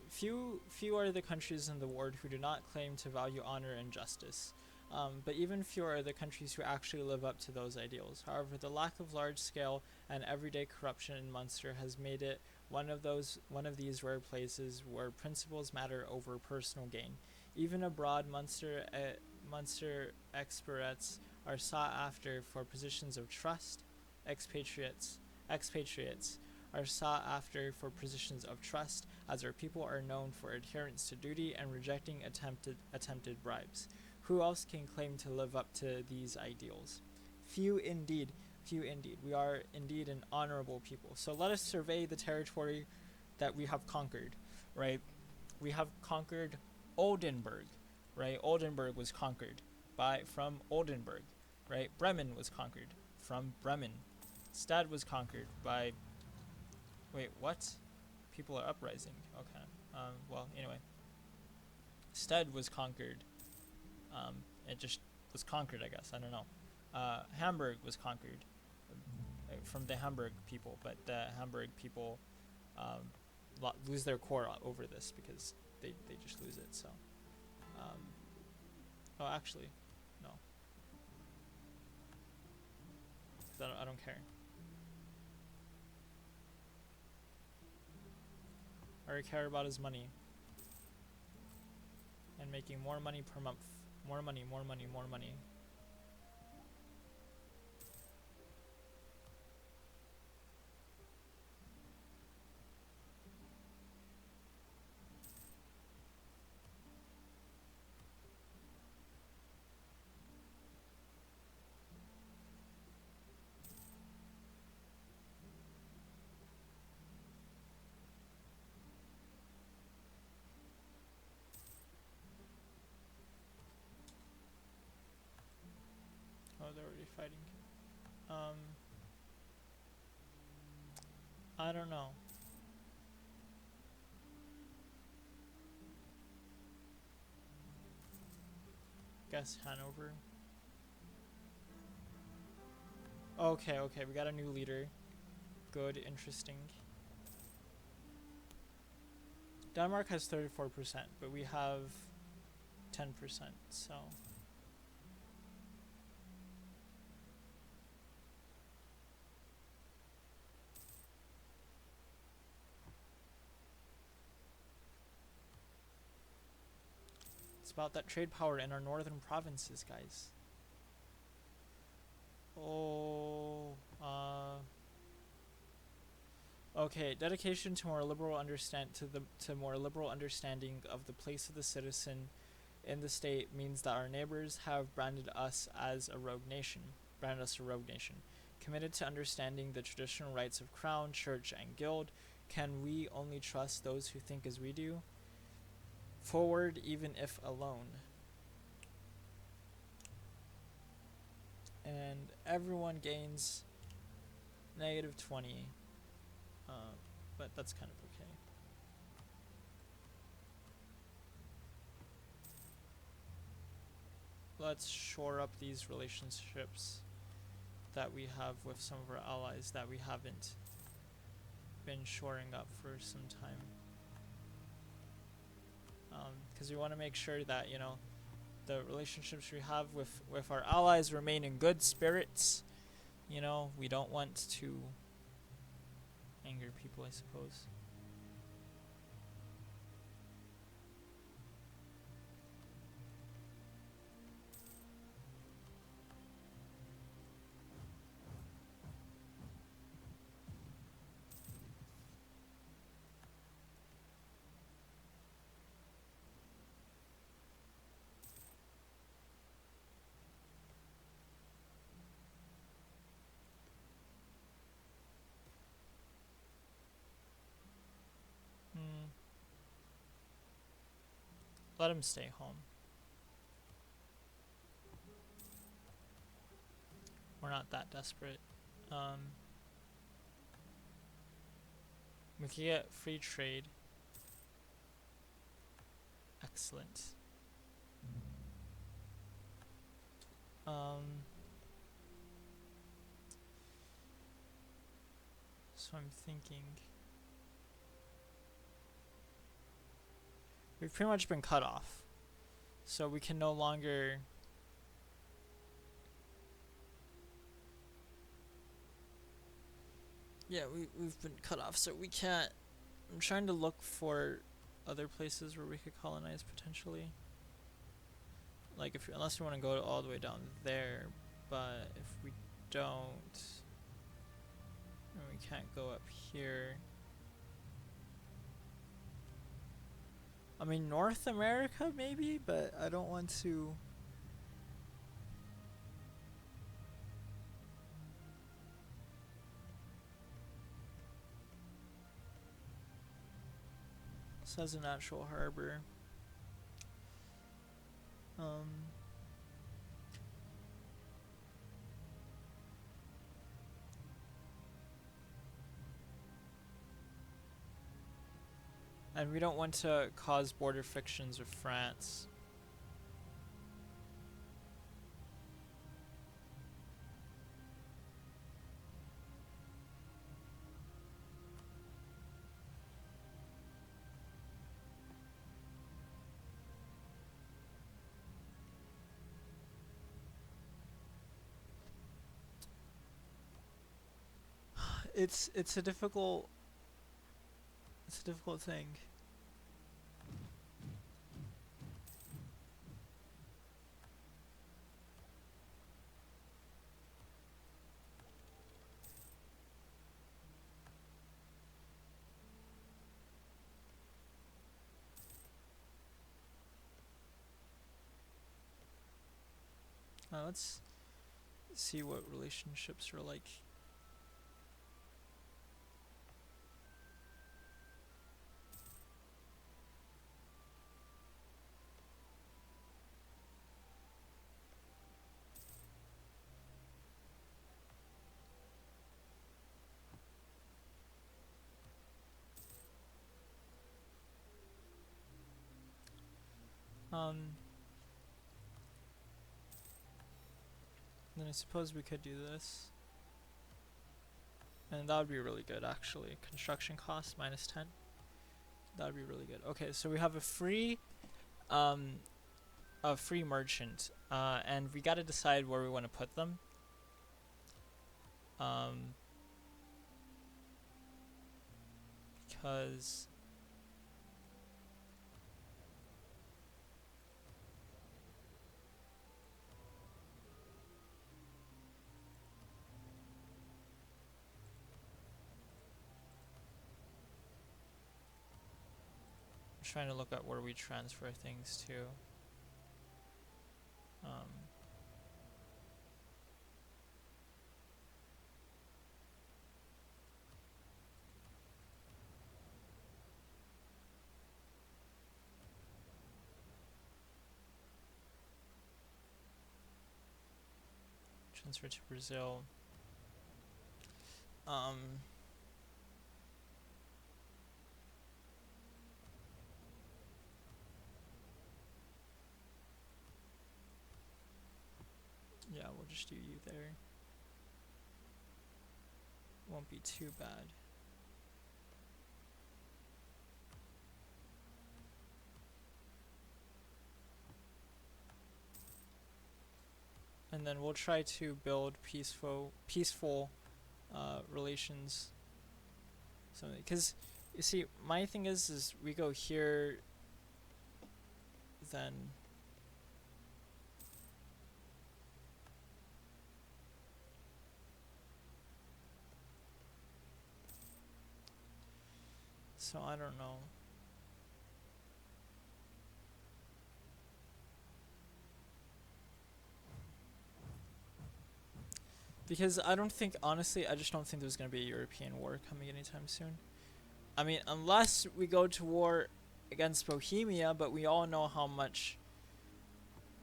Few are the countries in the world who do not claim to value honor and justice. But even fewer are the countries who actually live up to those ideals. However, the lack of large-scale and everyday corruption in Munster has made it one of these rare places where principles matter over personal gain. Even abroad, Munster expats are sought after for positions of trust. Expatriates are sought after for positions of trust, as our people are known for adherence to duty and rejecting attempted bribes. Who else can claim to live up to these ideals? Few indeed. We are indeed an honorable people. So let us survey the territory that we have conquered, right? We have conquered Oldenburg, right? Oldenburg was conquered from Oldenburg, right? Bremen was conquered from Bremen. Stad was conquered by... Wait, what? People are uprising. Okay. Well, anyway. Stad was conquered. It just was conquered, I guess. I don't know. Hamburg was conquered from the Hamburg people, but the Hamburg people lose their core over this because they just lose it. So, oh, actually, no, 'cause I don't care. All I care about is money and making more money per month. More money. Oh, they're already fighting. I don't know. Guess Hanover. Okay, we got a new leader. Good, interesting. Denmark has 34%, but we have 10%, so... It's about that trade power in our northern provinces, guys. Oh, okay, dedication to more liberal understanding of the place of the citizen in the state means that our neighbors have branded us a rogue nation. Committed to understanding the traditional rights of crown, church, and guild, can we only trust those who think as we do? Forward, even if alone. And everyone gains -20. But that's kind of okay. Let's shore up these relationships that we have with some of our allies that we haven't been shoring up for some time. Because we want to make sure that, you know, the relationships we have with our allies remain in good spirits. You know, we don't want to anger people, I suppose. Let him stay home. We're not that desperate. We can get free trade. Excellent. So I'm thinking we've pretty much been cut off, so we can no longer we've been cut off, so we can't. I'm trying to look for other places where we could colonize potentially, like unless we want to go all the way down there, but if we don't, then we can't go up here. I mean, North America maybe, but I don't want to. This has a natural harbor. And we don't want to cause border frictions with France. It's a difficult thing. Let's see what relationships are like. Then I suppose we could do this. And that would be really good, actually. Construction cost -10. That would be really good. Okay, so we have a free merchant, and we gotta decide where we want to put them. Because trying to look at where we transfer things to. Transfer to Brazil. Yeah, we'll just do you there. Won't be too bad. And then we'll try to build peaceful relations. Because you see, my thing is we go here, then so I don't know. Because I don't think, honestly, I just don't think there's going to be a European war coming anytime soon. I mean, unless we go to war against Bohemia, but we all know how much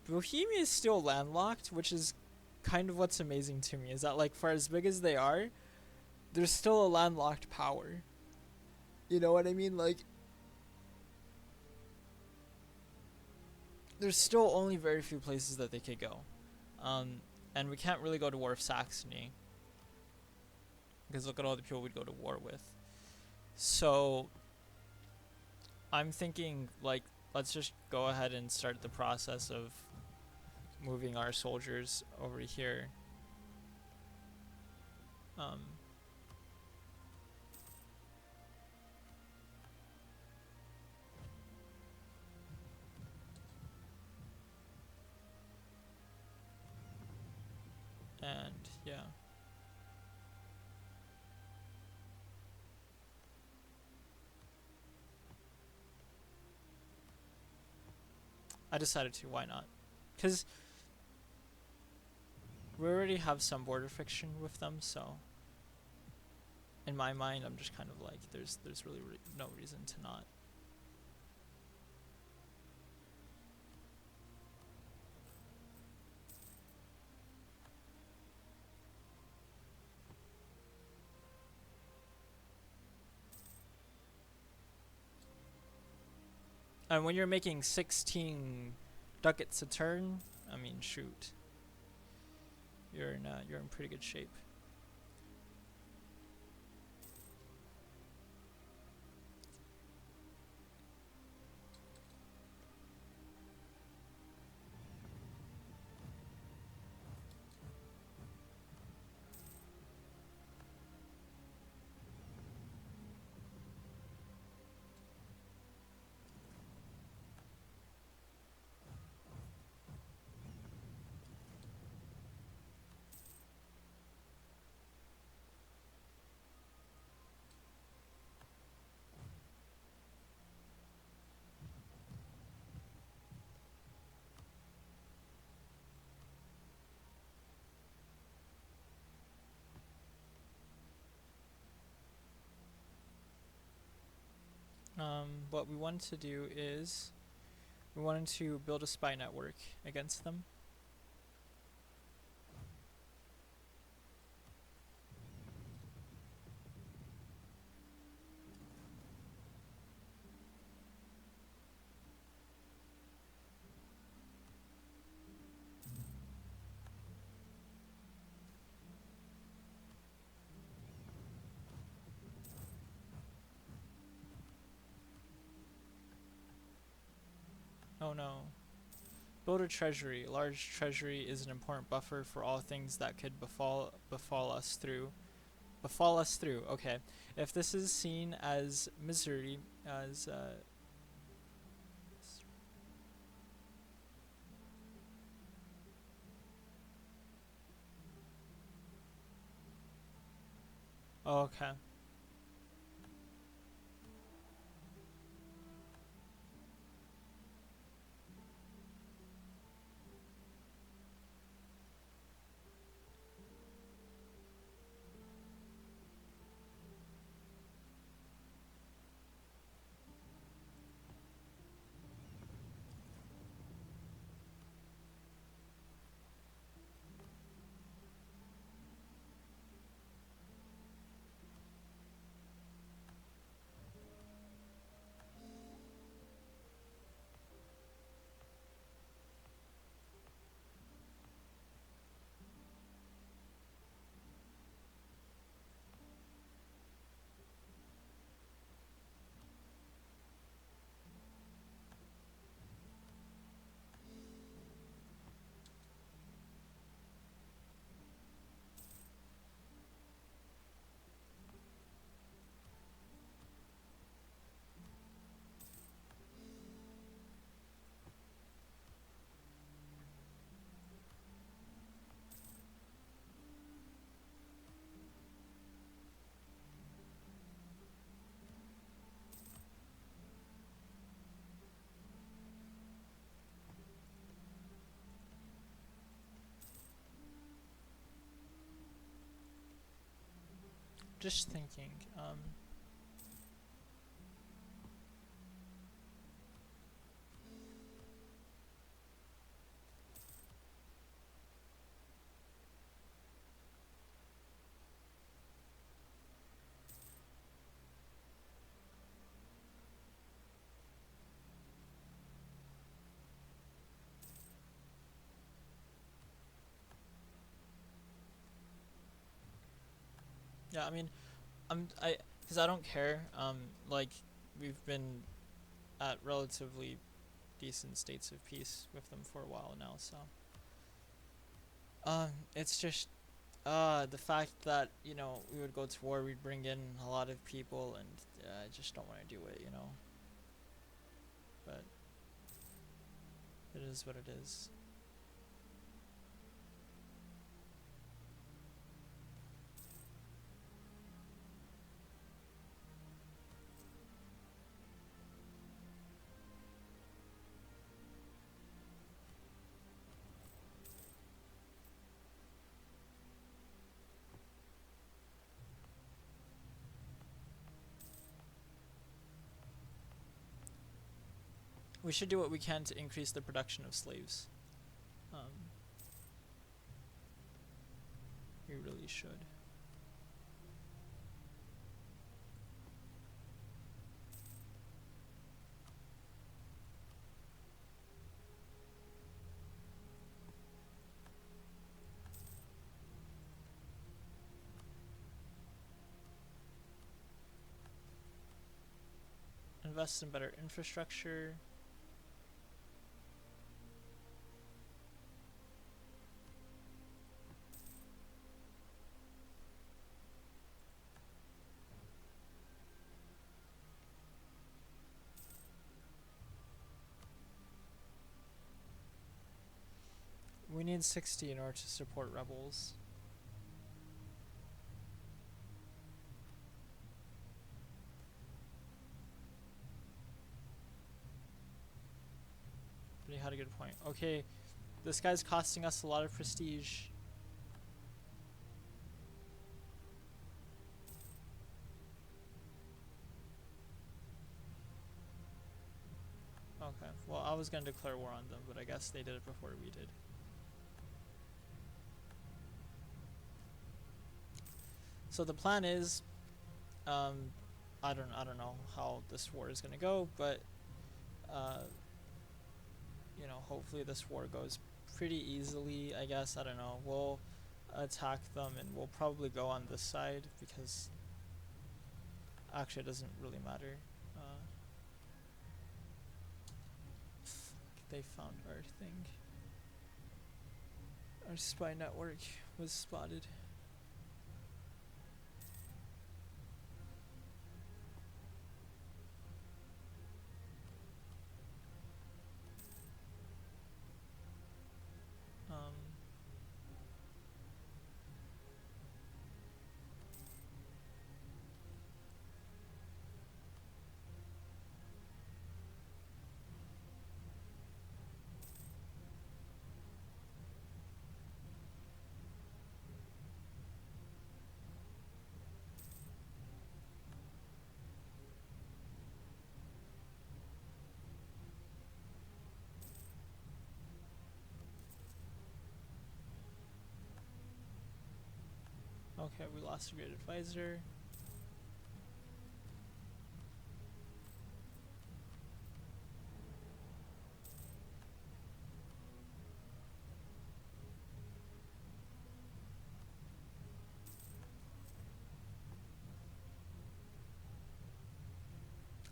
Bohemia is still landlocked, which is kind of what's amazing to me, is that like for as big as they are, there's still a landlocked power. You know what I mean? Like there's still only very few places that they could go. And we can't really go to war with Saxony, because look at all the people we'd go to war with. So I'm thinking, like, let's just go ahead and start the process of moving our soldiers over here. And yeah. I decided to, why not? Because we already have some border friction with them, so in my mind, I'm just kind of like, there's really no reason to not. And when you're making 16 ducats a turn, I mean, shoot, you're in pretty good shape. What we wanted to do is we wanted to build a spy network against them. Oh no. Build a treasury. Large treasury is an important buffer for all things that could befall us through. Befall us through. Okay. If this is seen as misery, as okay. Just thinking. Yeah, I mean, because I don't care. Like we've been at relatively decent states of peace with them for a while now, so it's just the fact that we would go to war, we'd bring in a lot of people, and I just don't want to do it. But it is what it is. We should do what we can to increase the production of slaves. Um, we really should. Invest in better infrastructure. We need 60 in order to support rebels. But he had a good point. Okay, this guy's costing us a lot of prestige. Okay, well, I was gonna declare war on them, but I guess they did it before we did. So the plan is, I don't know how this war is gonna go, but uh, hopefully this war goes pretty easily. I guess I don't know. We'll attack them, and we'll probably go on this side because actually it doesn't really matter. Uh, they found our thing. Our spy network was spotted. Um, okay, we lost a great advisor.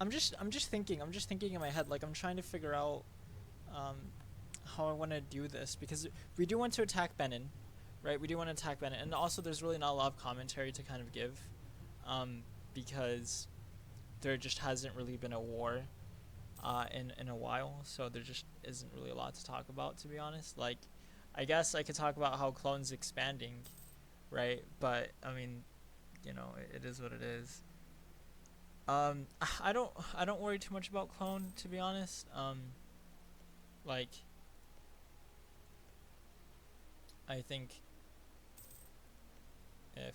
I'm just thinking in my head, like I'm trying to figure out um, how I want to do this because we do want to attack Benin, right? We do want to attack Benin, and also there's really not a lot of commentary to kind of give, um, because there just hasn't really been a war in a while, so there just isn't really a lot to talk about, to be honest. Like, I guess I could talk about how Clone's expanding, right? But I mean, it is what it is. Um, I don't worry too much about Clone, to be honest. Like I think if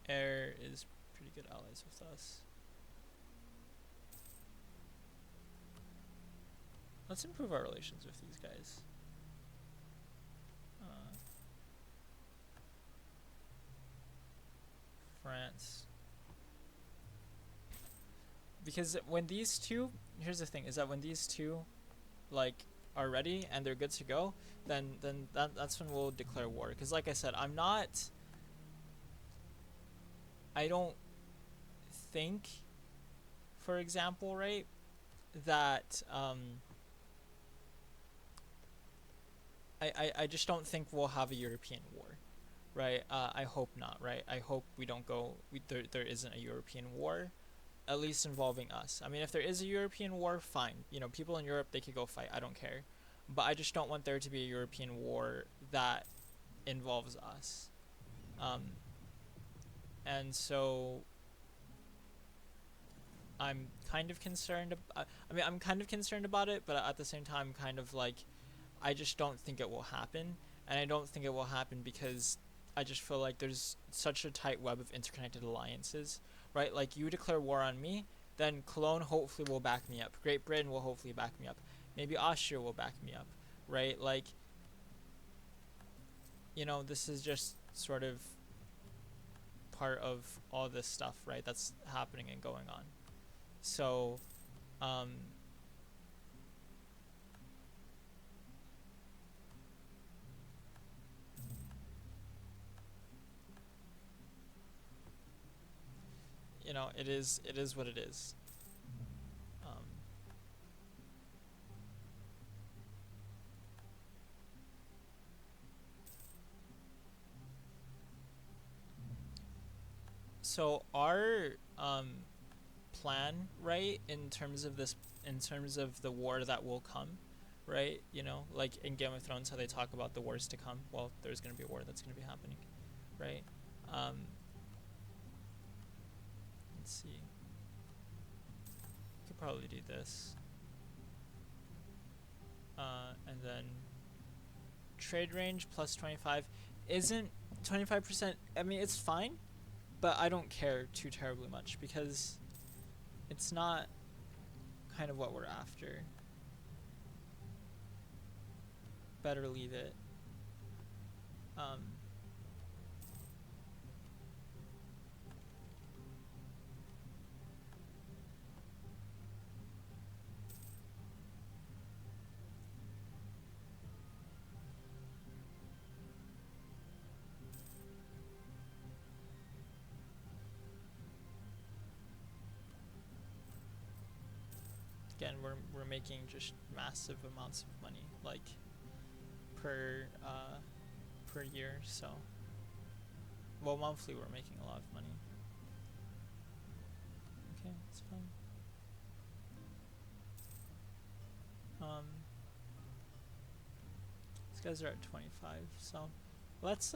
Air is pretty good allies with us, let's improve our relations with these guys. Uh, France, because when these two, here's the thing, is that when these two like are ready and they're good to go, then that's when we'll declare war. Because like I said, I'm not I don't think, for example, right, that I just don't think we'll have a European war, right? I hope not, right? I hope we don't go. There isn't a European war, at least involving us. I mean, if there is a European war, fine. You know, people in Europe, they could go fight. I don't care, but I just don't want there to be a European war that involves us. Um, and so I'm kind of concerned. I mean, I'm kind of concerned about it, but at the same time, kind of like I just don't think it will happen, and I don't think it will happen because I just feel like there's such a tight web of interconnected alliances, right? Like you declare war on me, then Cologne hopefully will back me up. Great Britain will hopefully back me up. Maybe Austria will back me up, right? Like, you know, this is just sort of part of all this stuff, right? That's happening and going on. So, um, you know, it is what it is. Um, so our plan, right, in terms of the war that will come, right? You know, like in Game of Thrones, how they talk about the wars to come. Well, there's gonna be a war that's gonna be happening, right? Um, let's see. Could probably do this, and then trade range plus 25 isn't 25%. I mean, it's fine, but I don't care too terribly much because it's not kind of what we're after. Better leave it. Um, Again, we're making just massive amounts of money, like per year. So, well, monthly we're making a lot of money. Okay, that's fine. These guys are at 25, so let's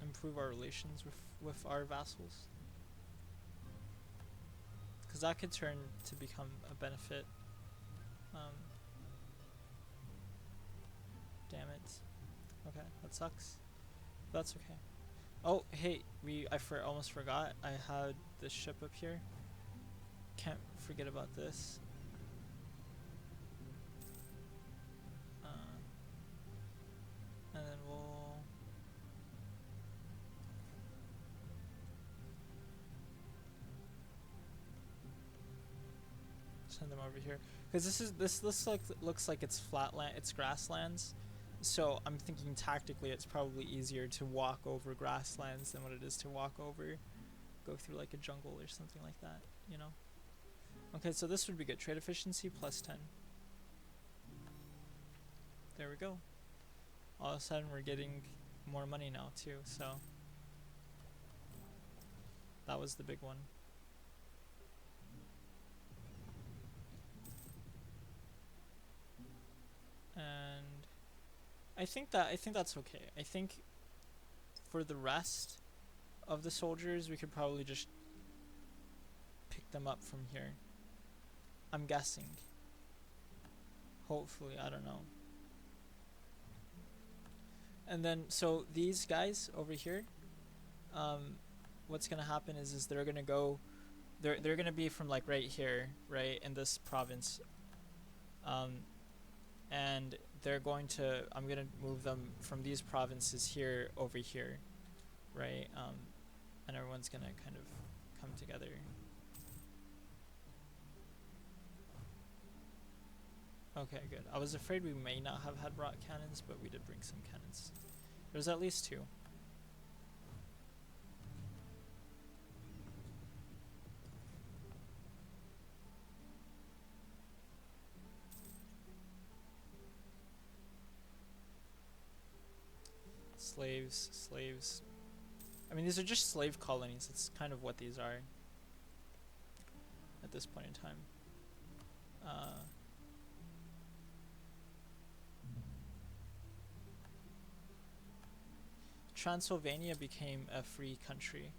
improve our relations with our vassals, because that could turn to become a benefit. Um, damn it. Okay, that sucks. That's okay. Oh, hey, almost forgot. I had this ship up here. Can't forget about this. And then we'll send them over here, because this looks like it's flatland, it's grasslands. So I'm thinking tactically, it's probably easier to walk over grasslands than what it is to go through like a jungle or something like that. You know. Okay, so this would be good. Trade efficiency plus 10. There we go. All of a sudden we're getting more money now too, so that was the big one. And I think that's okay. I think for the rest of the soldiers we could probably just pick them up from here. I'm guessing. Hopefully, I don't know. And then, so these guys over here, what's gonna happen is they're gonna go, they're gonna be from like right here, right in this province, and they're going to, I'm gonna move them from these provinces here over here, right, and everyone's gonna kind of come together. Okay, good. I was afraid we may not have had rock cannons, but we did bring some cannons. There's at least 2. Slaves. I mean, these are just slave colonies. It's kind of what these are at this point in time. Transylvania became a free country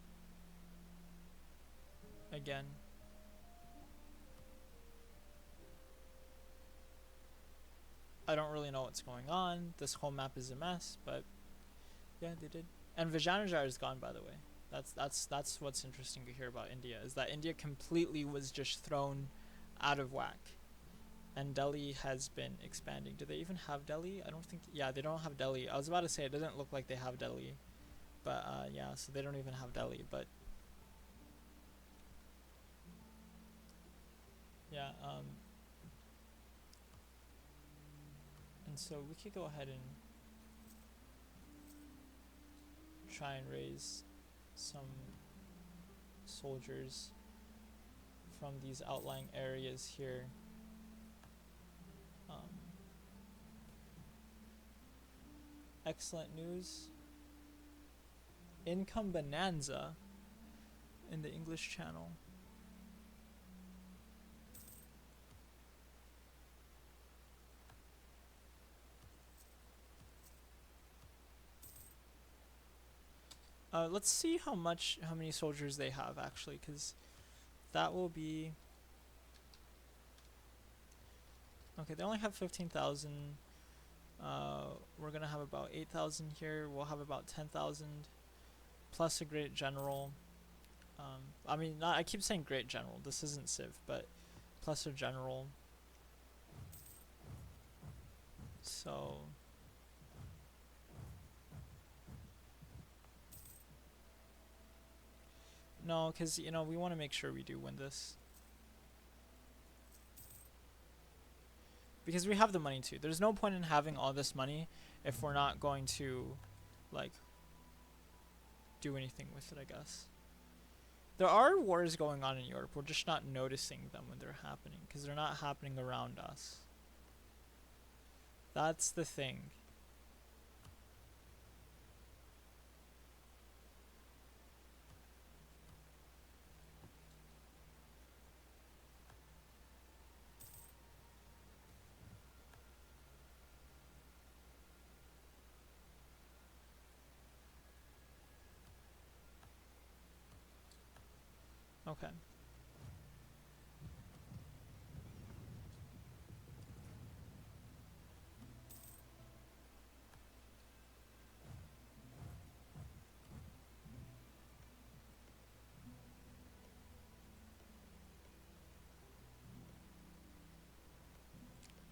again. I don't really know what's going on. This whole map is a mess, but yeah, they did. And Vijayanagar is gone, by the way. That's what's interesting to hear about India, is that India completely was just thrown out of whack. And Delhi has been expanding. Do they even have Delhi? I don't think. Yeah, they don't have Delhi. I was about to say it doesn't look like they have Delhi, but yeah, so they don't even have Delhi. But yeah, and so we could go ahead and try and raise some soldiers from these outlying areas here. Excellent news. Income bonanza in the English Channel. Let's see how many soldiers they have actually, because that will be. Okay, they only have 15,000. We're gonna have about 8,000 here. We'll have about 10,000 plus a great general. I mean, I keep saying great general. This isn't Civ, but plus a general. So no, because we want to make sure we do win this. Because we have the money too. There's no point in having all this money if we're not going to, like, do anything with it, I guess. There are wars going on in Europe. We're just not noticing them when they're happening, because they're not happening around us. That's the thing. Okay.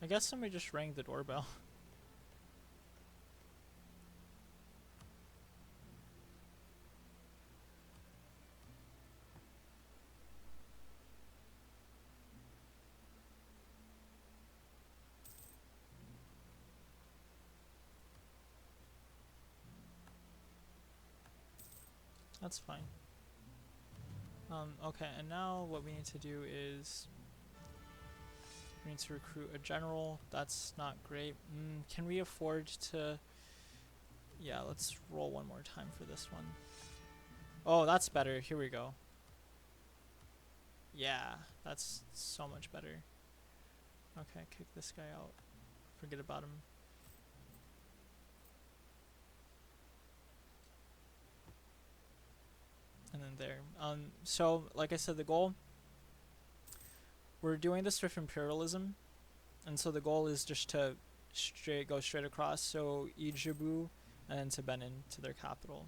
I guess somebody just rang the doorbell. That's fine. Okay, and now what we need to do is we need to recruit a general. That's not great. Can we afford to... Yeah, let's roll one more time for this one. Oh, that's better. Here we go. Yeah, that's so much better. Okay, kick this guy out. Forget about him. And then there. So, like I said, the goal... We're doing this with imperialism. And so the goal is just to go straight across. So, Ijebu and then to Benin, to their capital.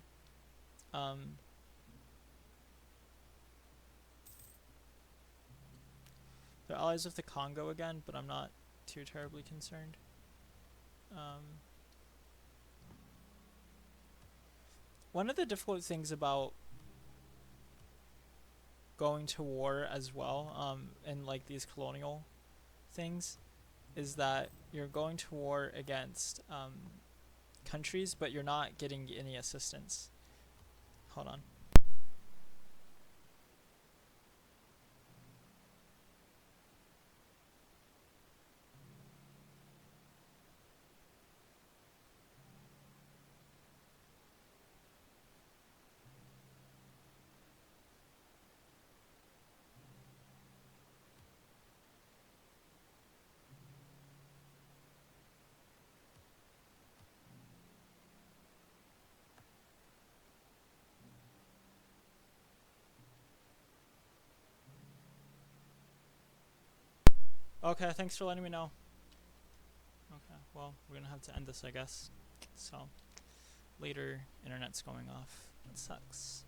They're allies with the Congo again, but I'm not too terribly concerned. One of the difficult things about going to war as well, in like these colonial things, is that you're going to war against countries, but you're not getting any assistance. Hold on. Okay, thanks for letting me know. Okay, well, we're gonna have to end this, I guess. So, later, internet's going off. That sucks.